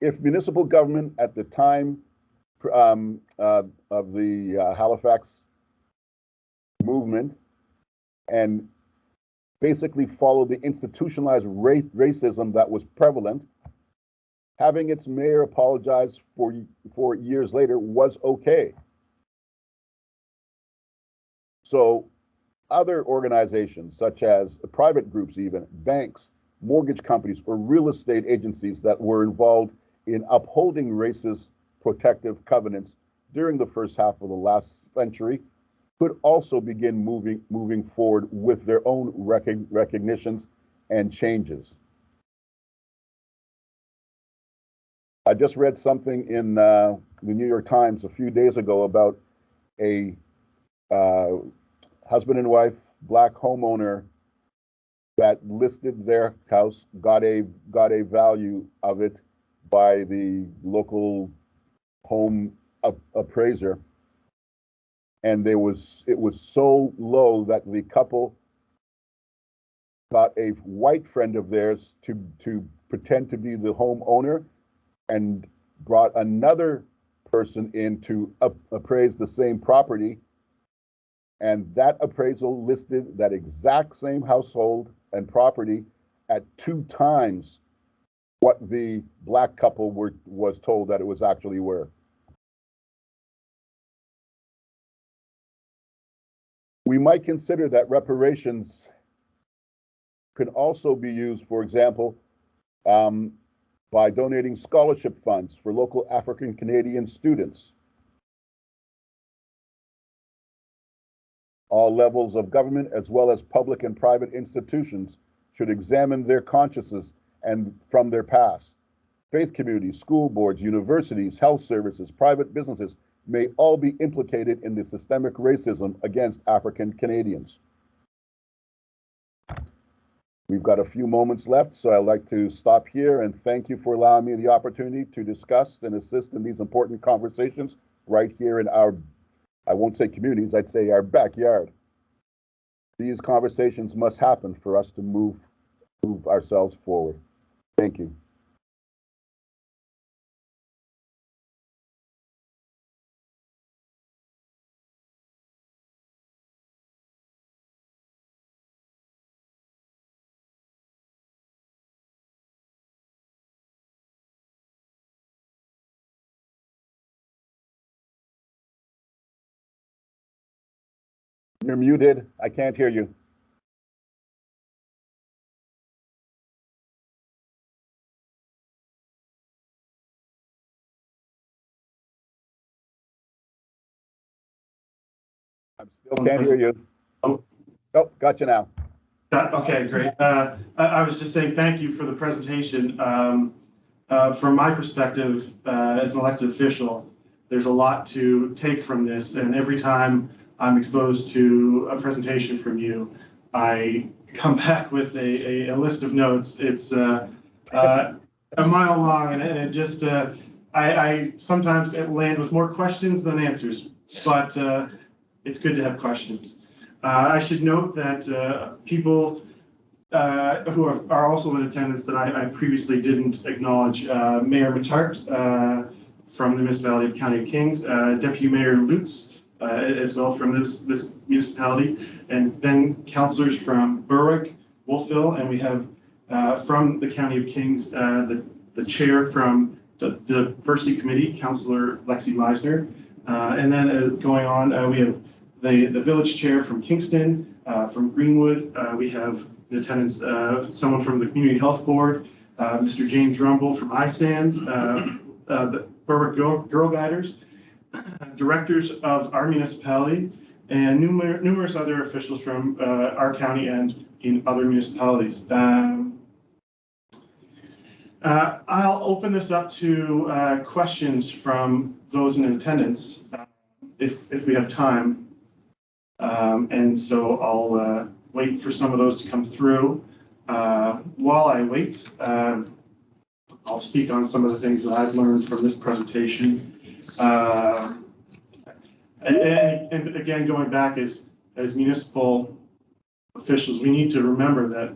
If municipal government at the time of the Halifax movement and basically followed the institutionalized racism that was prevalent, having its mayor apologize for years later was okay. So other organizations, such as private groups, even banks, mortgage companies, or real estate agencies that were involved in upholding racist protective covenants during the first half of the last century, could also begin moving forward with their own recognitions and changes. I just read something in the New York Times a few days ago about a husband and wife Black homeowner that listed their house, got a value of it by the local home appraiser, and it was so low that the couple got a white friend of theirs to pretend to be the homeowner and brought another person in to appraise the same property, and that appraisal listed that exact same household and property at 2 times what the Black couple was told that it was actually worth. We might consider that reparations could also be used, for example, by donating scholarship funds for local African Canadian students. All levels of government, as well as public and private institutions, should examine their consciences and from their past. Faith communities, school boards, universities, health services, private businesses may all be implicated in the systemic racism against African Canadians. We've got a few moments left, so I'd like to stop here and thank you for allowing me the opportunity to discuss and assist in these important conversations right here in our, I won't say communities, I'd say our backyard. These conversations must happen for us to move ourselves forward. Thank you. You're muted. I can't hear you. I still can't hear you. Oh, Gotcha now. okay, great. I was just saying thank you for the presentation. From my perspective, as an elected official, there's a lot to take from this, and every time I'm exposed to a presentation from you, I come back with a list of notes. It's a mile long, and it just, I sometimes land with more questions than answers, but it's good to have questions. I should note that people who are also in attendance that I previously didn't acknowledge, Mayor Matart from the municipality of County of Kings, Deputy Mayor Lutz as well from this municipality, and then councillors from Berwick, Wolfville, and we have from the County of Kings the chair from the Diversity Committee, Councillor Lexi Meisner, and then as going on, we have the village chair from Kingston, from Greenwood, we have in attendance someone from the Community Health Board, Mr. James Rumble from iSands, the Berwick Girl Guiders, directors of our municipality, and numerous other officials from our county and in other municipalities. I'll open this up to questions from those in attendance, if we have time. And so I'll wait for some of those to come through. While I wait, I'll speak on some of the things that I've learned from this presentation. And again, going back as municipal officials, we need to remember that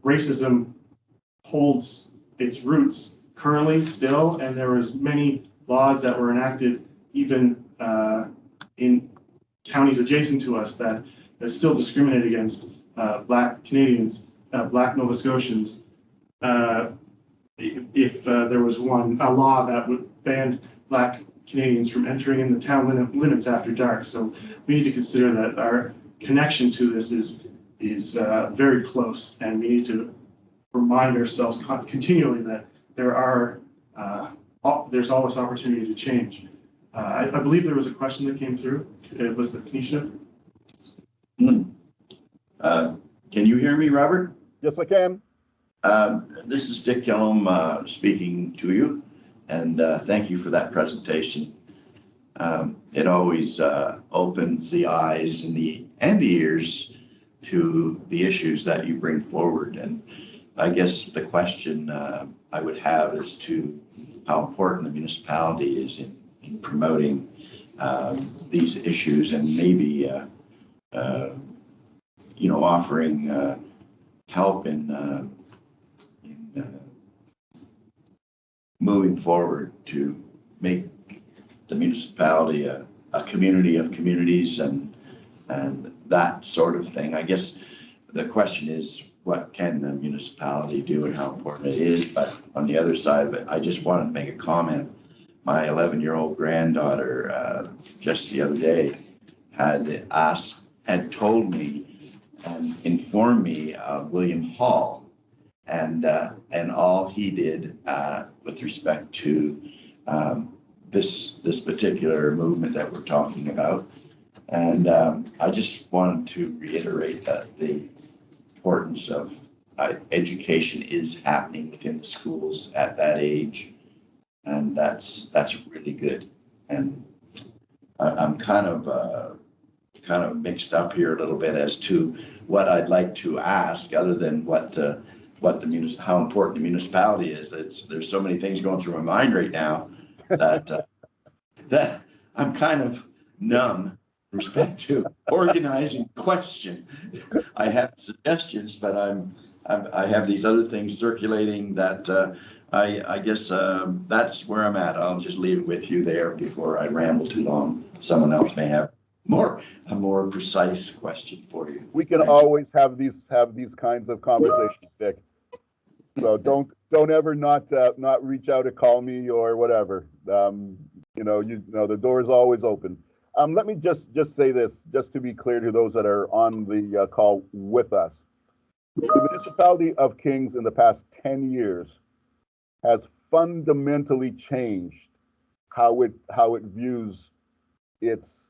racism holds its roots currently still, and there was many laws that were enacted even in counties adjacent to us that still discriminate against Black Canadians, Black Nova Scotians. If there was a law that would ban Black Canadians from entering in the town limits after dark. So we need to consider that our connection to this is very close, and we need to remind ourselves continually that there's always opportunity to change. I believe there was a question that came through. Was it Kenisha? Can you hear me, Robert? Yes, I can. This is Dick Gillum speaking to you, and thank you for that presentation. It always opens the eyes and the ears to the issues that you bring forward. And I guess the question I would have is to how important the municipality is in promoting these issues, and maybe offering help in moving forward to make the municipality a community of communities and that sort of thing. I guess the question is, what can the municipality do and how important it is? But on the other side of it, I just wanted to make a comment. My 11-year-old granddaughter just the other day had told me and informed me of William Hall and all he did with respect to this particular movement that we're talking about. And I just wanted to reiterate that the importance of education is happening within the schools at that age, and that's really good. And I'm kind of mixed up here a little bit as to what I'd like to ask, other than how important the municipality is. There's so many things going through my mind right now that that I'm kind of numb with respect to organizing question. I have suggestions, but I have these other things circulating that I guess that's where I'm at. I'll just leave it with you there before I ramble too long. Someone else may have a more precise question for you. We can always have these kinds of conversations, Dick. So don't ever not reach out to call me or whatever. The door is always open. Let me just say this, just to be clear to those that are on the call with us. The municipality of Kings in the past 10 years has fundamentally changed how it views its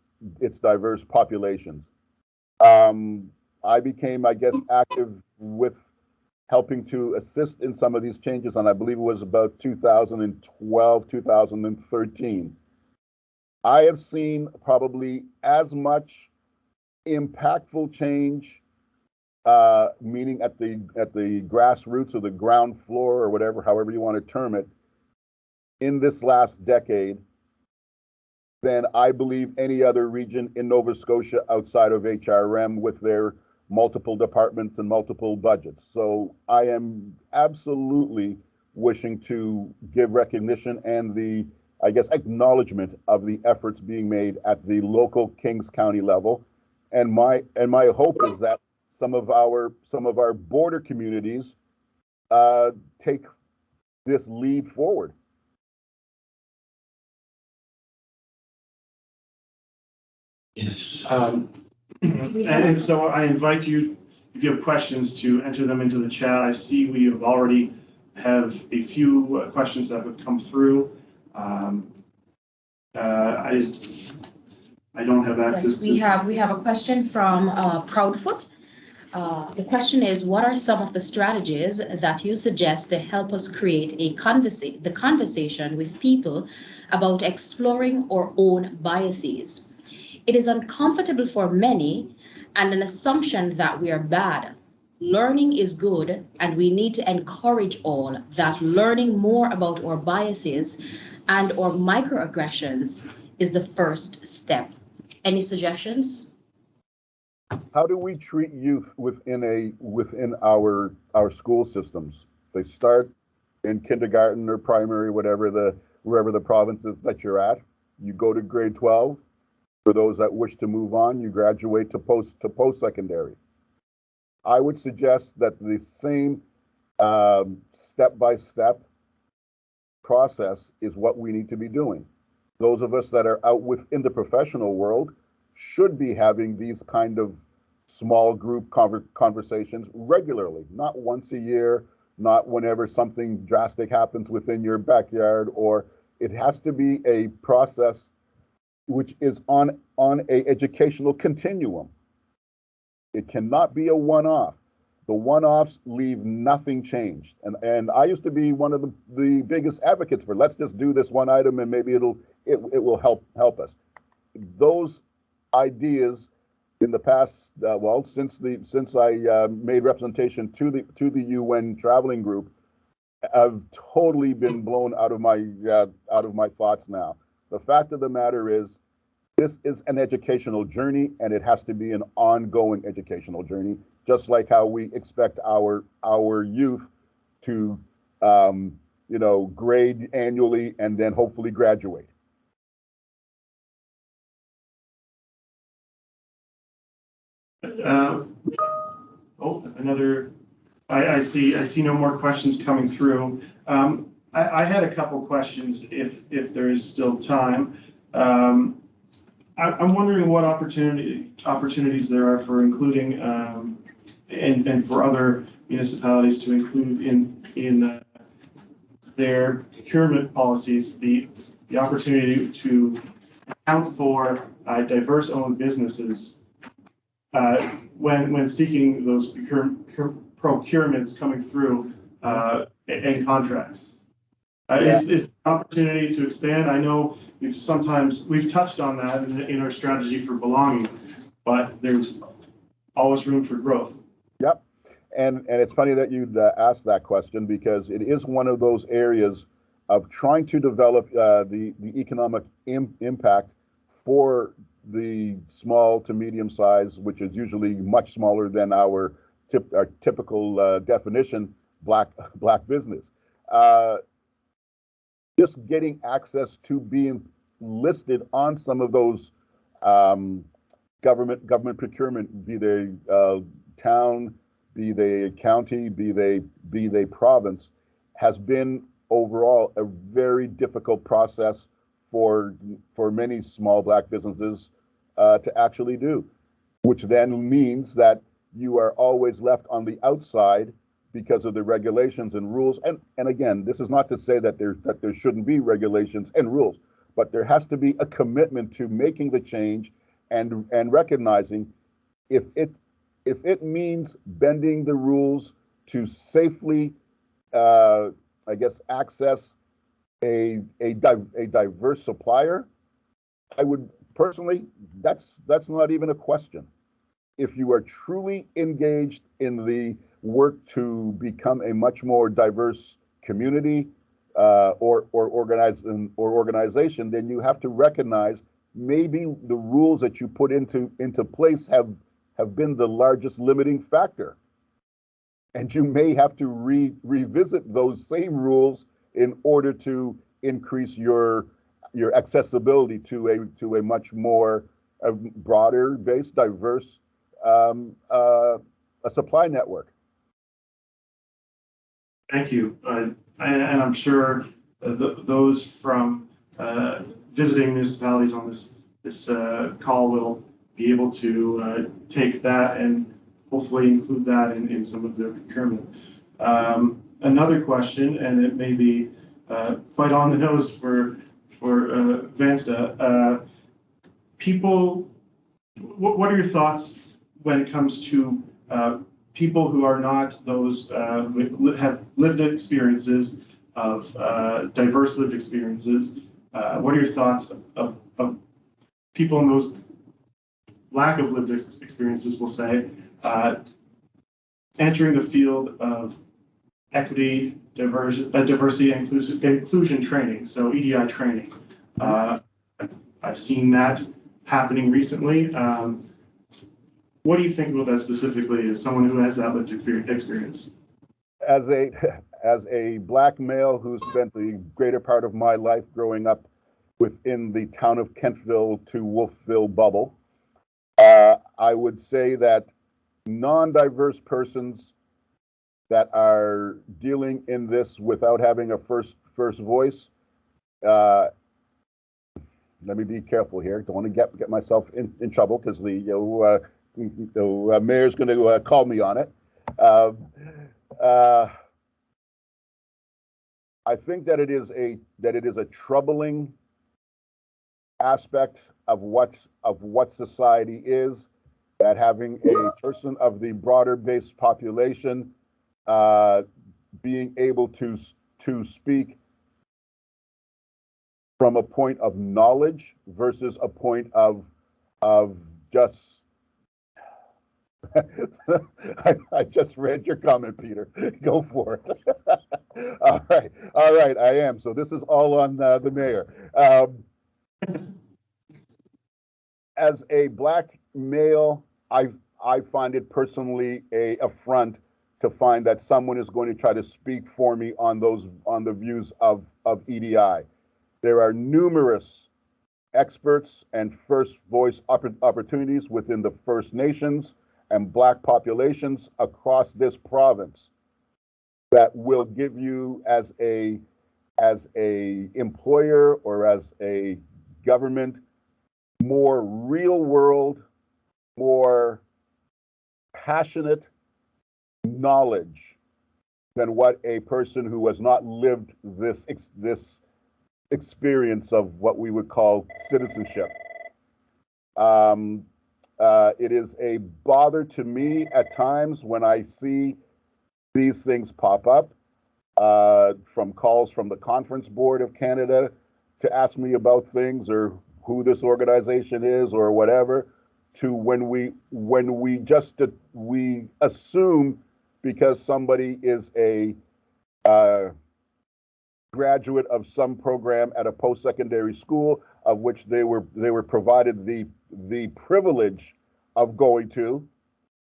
diverse populations. I became, I guess, active with helping to assist in some of these changes, and I believe it was about 2012, 2013. I have seen probably as much impactful change, meaning at the grassroots or the ground floor or whatever, however you want to term it, in this last decade than I believe any other region in Nova Scotia outside of HRM with their multiple departments and multiple budgets. So I am absolutely wishing to give recognition and the, I guess, acknowledgement of the efforts being made at the local Kings County level. And my hope is that some of our border communities take this lead forward. Yes. And so I invite you, if you have questions, to enter them into the chat. I see we have already have a few questions that have come through. I don't have access. Yes, we have a question from Proudfoot. The question is, what are some of the strategies that you suggest to help us create the conversation with people about exploring our own biases? It is uncomfortable for many and an assumption that we are bad. learning is good, and we need to encourage all that learning more about our biases and or microaggressions is the first step. Any suggestions? How do we treat youth within our school systems? They start in kindergarten or primary, wherever the province is that you're at. You go to grade 12. For those that wish to move on, you graduate to post-secondary. I would suggest that the same step-by-step process is what we need to be doing. Those of us that are out within the professional world should be having these kind of small group conversations regularly, not once a year, not whenever something drastic happens within your backyard, or it has to be a process which is on a educational continuum. It cannot be a one-off. The one-offs leave nothing changed. And I used to be one of the biggest advocates for let's just do this one item and maybe it will help us. Those ideas in the past, since I made representation to the UN traveling group, have totally been blown out of my thoughts now. The fact of the matter is, this is an educational journey, and it has to be an ongoing educational journey, just like how we expect our youth to, grade annually and then hopefully graduate. I see no more questions coming through. I had a couple questions if there is still time. I'm wondering what opportunities there are for including and for other municipalities to include in their procurement policies the opportunity to account for diverse owned businesses when seeking those procurements coming through and contracts. Is the opportunity to expand? I know we've touched on that in our strategy for belonging, but there's always room for growth. Yep, and it's funny that you'd asked that question, because it is one of those areas of trying to develop the economic impact for the small to medium size, which is usually much smaller than our typical definition, black business. Just getting access to being listed on some of those government procurement, be they town, be they county, be they province, has been overall a very difficult process for many small black businesses to actually do, which then means that you are always left on the outside because of the regulations and rules. And again, this is not to say that there shouldn't be regulations and rules, but there has to be a commitment to making the change and recognizing if it means bending the rules to safely, access a diverse supplier, I would personally, that's not even a question. If you are truly engaged in the work to become a much more diverse community or organization, then you have to recognize maybe the rules that you put into place have been the largest limiting factor, and you may have to revisit those same rules in order to increase your accessibility to a much more broader based, diverse a supply network. Thank you. And I'm sure those from visiting municipalities on this call will be able to take that and hopefully include that in some of their procurement. Another question, and it may be quite on the nose for Vansta. People, what are your thoughts when it comes to people who are not those have lived experiences of diverse lived experiences? What are your thoughts of people in those lack of lived experiences, we'll say, entering the field of equity, diversity, inclusion training, so EDI training. I've seen that happening recently. What do you think about that specifically as someone who has that lived experience? As a black male who spent the greater part of my life growing up within the town of Kentville to Wolfville bubble, I would say that non-diverse persons that are dealing in this without having a first voice, let me be careful here. Don't want to get myself in trouble because the mayor's going to call me on it. I think that it is a troubling aspect of what society is, that having a person of the broader based population being able to speak from a point of knowledge versus a point of just I just read your comment, Peter. Go for it. All right, I am. So this is all on the mayor. As a black male, I find it personally a affront to find that someone is going to try to speak for me on the views of EDI. There are numerous experts and first voice opportunities within the First Nations and black populations across this province that will give you as a employer or as a government more real world, more passionate knowledge than what a person who has not lived this experience of what we would call citizenship. It is a bother to me at times when I see these things pop up, from calls from the Conference Board of Canada to ask me about things or who this organization is or whatever, to when we assume because somebody is a graduate of some program at a post-secondary school of which they were provided the privilege of going to,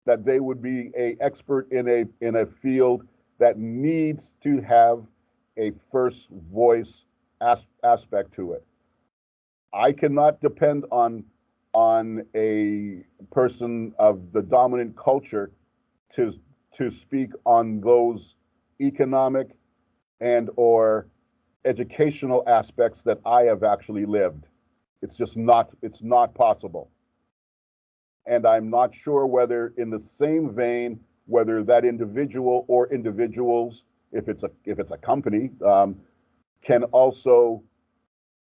that they would be an expert in a field that needs to have a first voice aspect to it. I cannot depend on a person of the dominant culture to speak on those economic and or educational aspects that I have actually lived. It's just not possible. And I'm not sure whether in the same vein, whether that individual or individuals, if it's a company, can also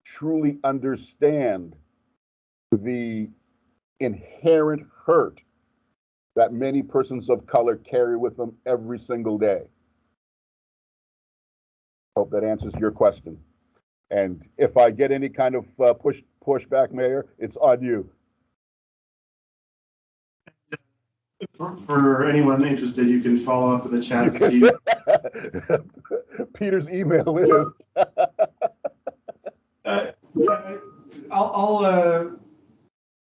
truly understand the inherent hurt that many persons of color carry with them every single day. Hope that answers your question. And if I get any kind of pushback, Mayor, it's on you. For anyone interested, you can follow up with the chat to see. Peter's email is. I'll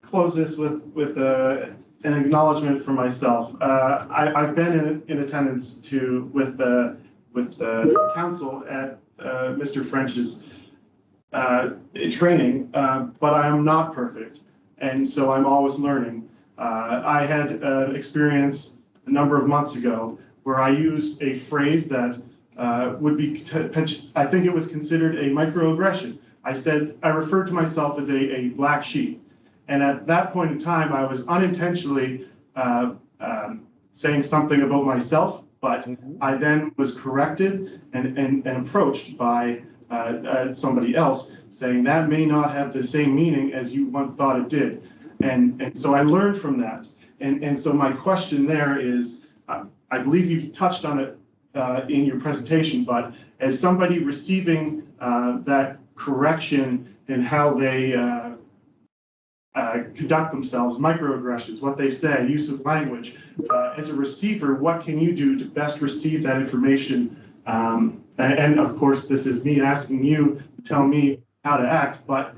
close this with an acknowledgement for myself. I've been in attendance with the council at Mr. French's training, but I am not perfect, and so I'm always learning. I had an experience a number of months ago where I used a phrase that would be, I think it was considered a microaggression. I referred to myself as a black sheep. And at that point in time, I was unintentionally saying something about myself, but I then was corrected and approached by somebody else saying that may not have the same meaning as you once thought it did. And so I learned from that. And so my question there is, I believe you've touched on it in your presentation, but as somebody receiving that correction in how they conduct themselves, microaggressions, what they say, use of language. As a receiver, what can you do to best receive that information? And of course, this is me asking you to tell me how to act, but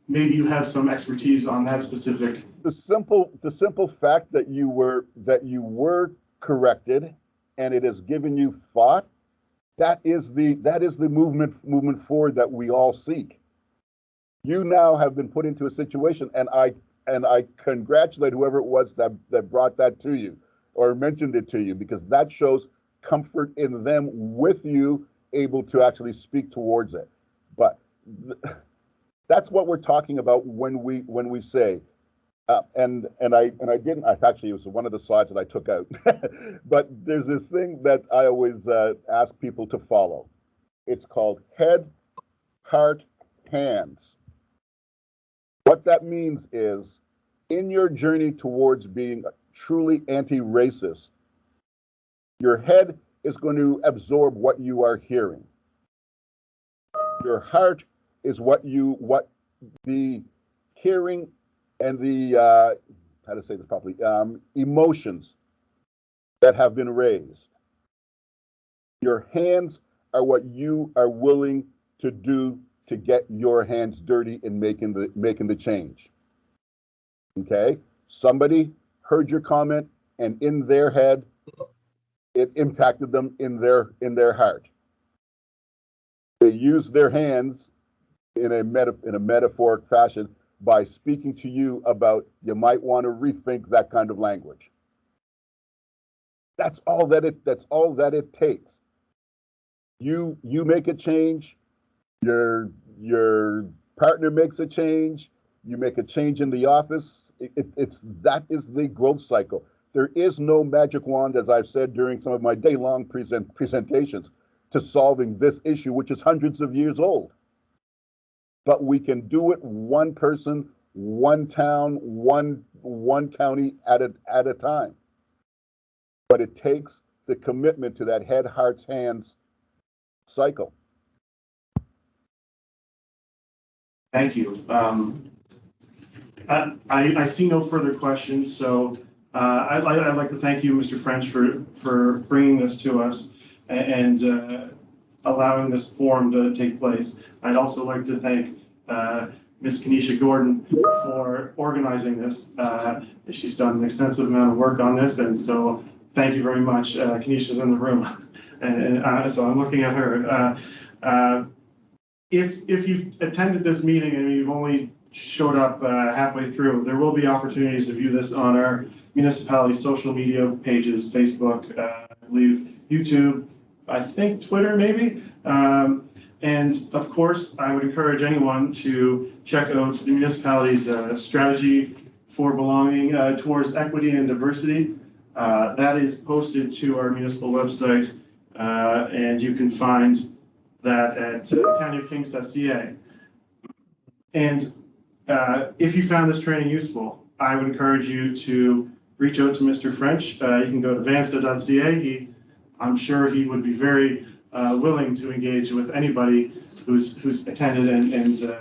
maybe you have some expertise on that specific. The simple fact that you were corrected, and it has given you thought, that is the movement forward that we all seek. You now have been put into a situation, and I congratulate whoever it was that brought that to you or mentioned it to you, because that shows comfort in them with you able to actually speak towards it. But that's what we're talking about when we say, and I didn't. Actually, it was one of the slides that I took out. But there's this thing that I always ask people to follow. It's called head, heart, hands. What that means is, in your journey towards being truly anti-racist, your head is going to absorb what you are hearing. Your heart is what the hearing and the how to say this properly, emotions that have been raised. Your hands are what you are willing to do to get your hands dirty in making the change. Okay? Somebody heard your comment, and in their head, it impacted them in their heart. They used their hands in a metaphoric fashion by speaking to you about, you might want to rethink that kind of language. That's all that it takes. You make a change, your partner makes a change, you make a change in the office. That is the growth cycle. There is no magic wand, as I've said during some of my day-long presentations, to solving this issue, which is hundreds of years old. But we can do it one person, one town, one county at a time. But it takes the commitment to that head, hearts, hands cycle. Thank you. I see no further questions, so I'd like to thank you, Mr. French, for bringing this to us and allowing this forum to take place. I'd also like to thank Ms. Kenesha Gordon for organizing this. She's done an extensive amount of work on this, and so thank you very much. Kenesha's in the room, and so I'm looking at her. If you've attended this meeting and you've only showed up halfway through, there will be opportunities to view this on our municipality social media pages, Facebook, I believe, YouTube, I think Twitter maybe. And of course, I would encourage anyone to check out the municipality's strategy for belonging towards equity and diversity. That is posted to our municipal website, and you can find that at countyofkings.ca. And if you found this training useful, I would encourage you to reach out to Mr. French. You can go to vansta.ca. I'm sure he would be very willing to engage with anybody who's attended and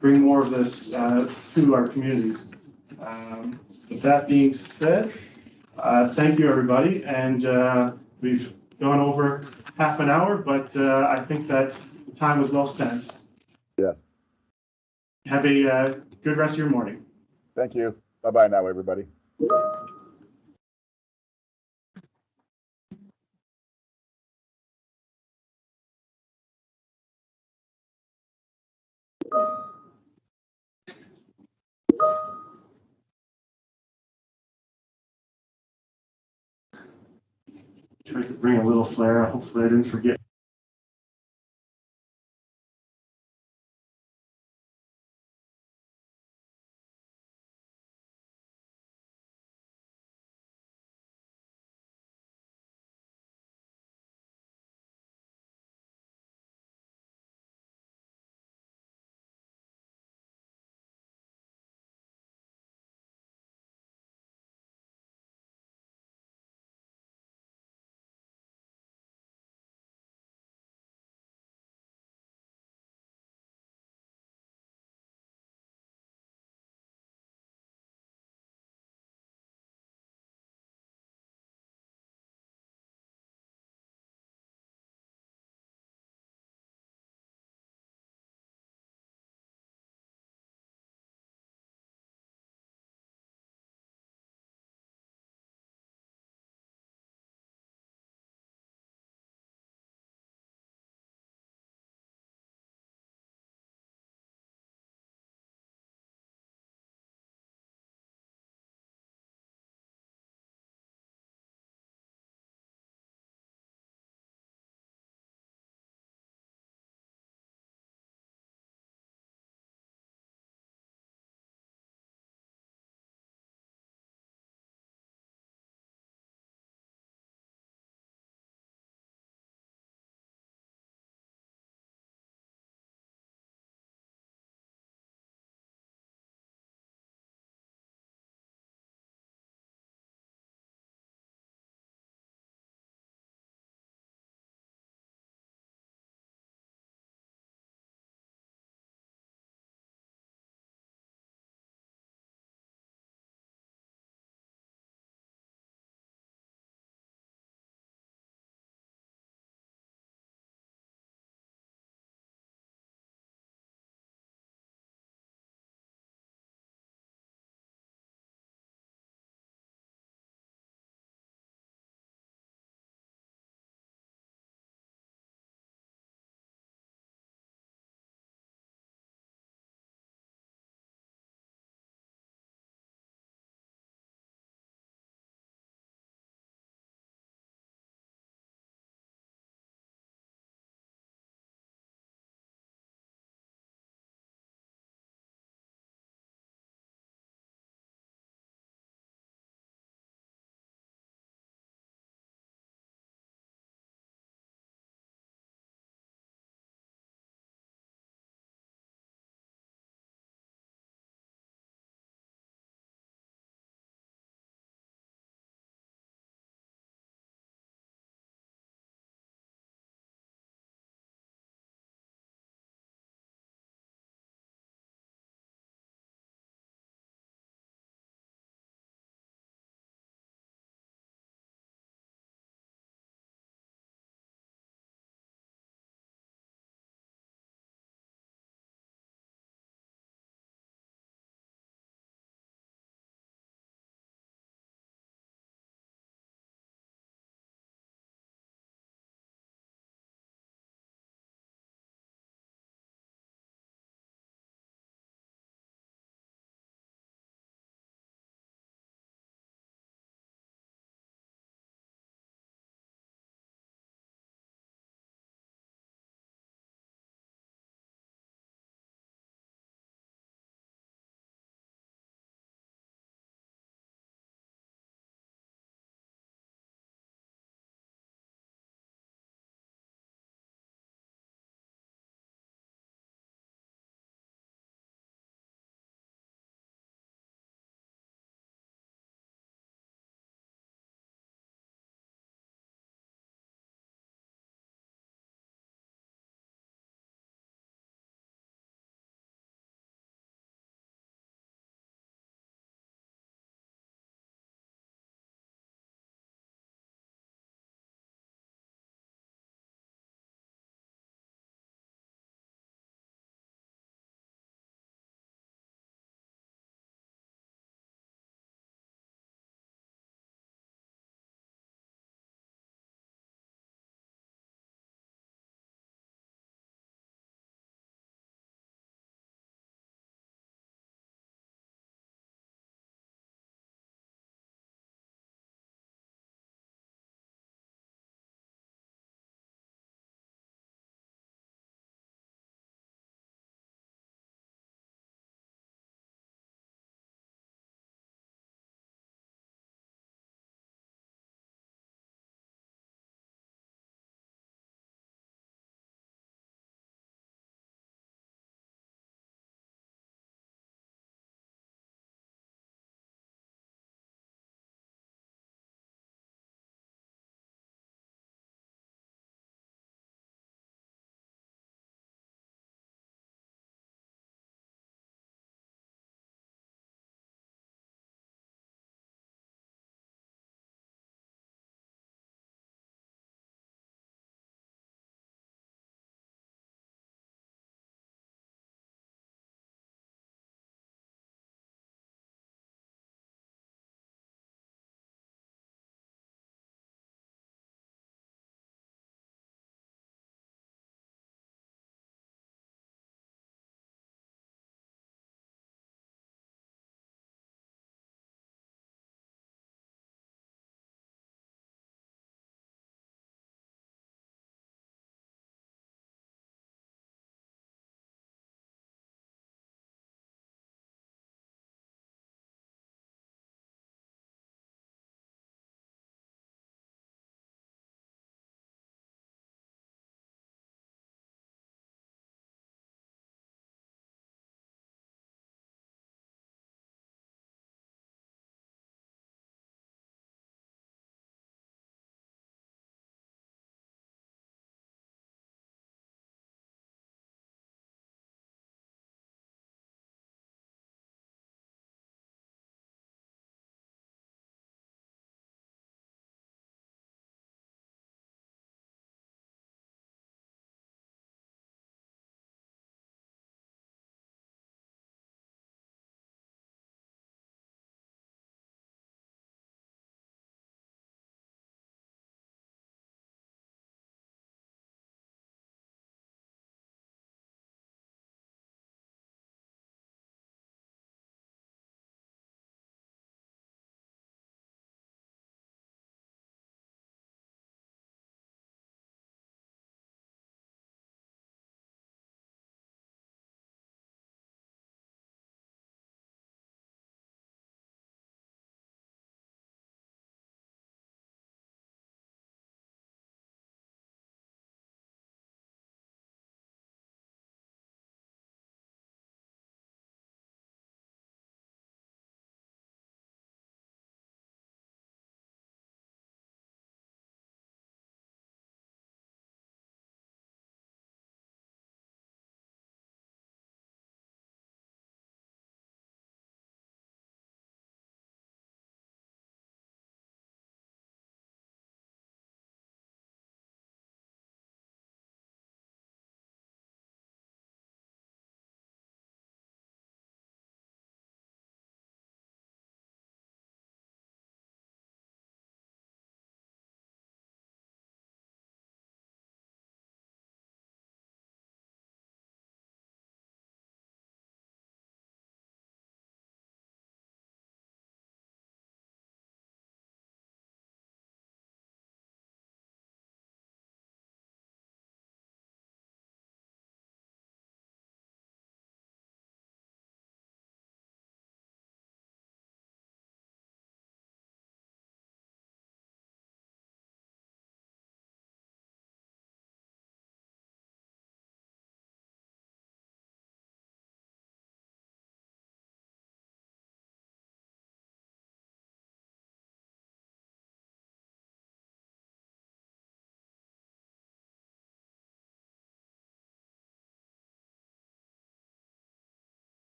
bring more of this to our community. With that being said, thank you, everybody. And we've gone over half an hour, but I think that the time was well spent. Yes. Have a good rest of your morning. Thank you. Bye-bye now, everybody. Tried to bring a little flair. Hopefully I didn't forget.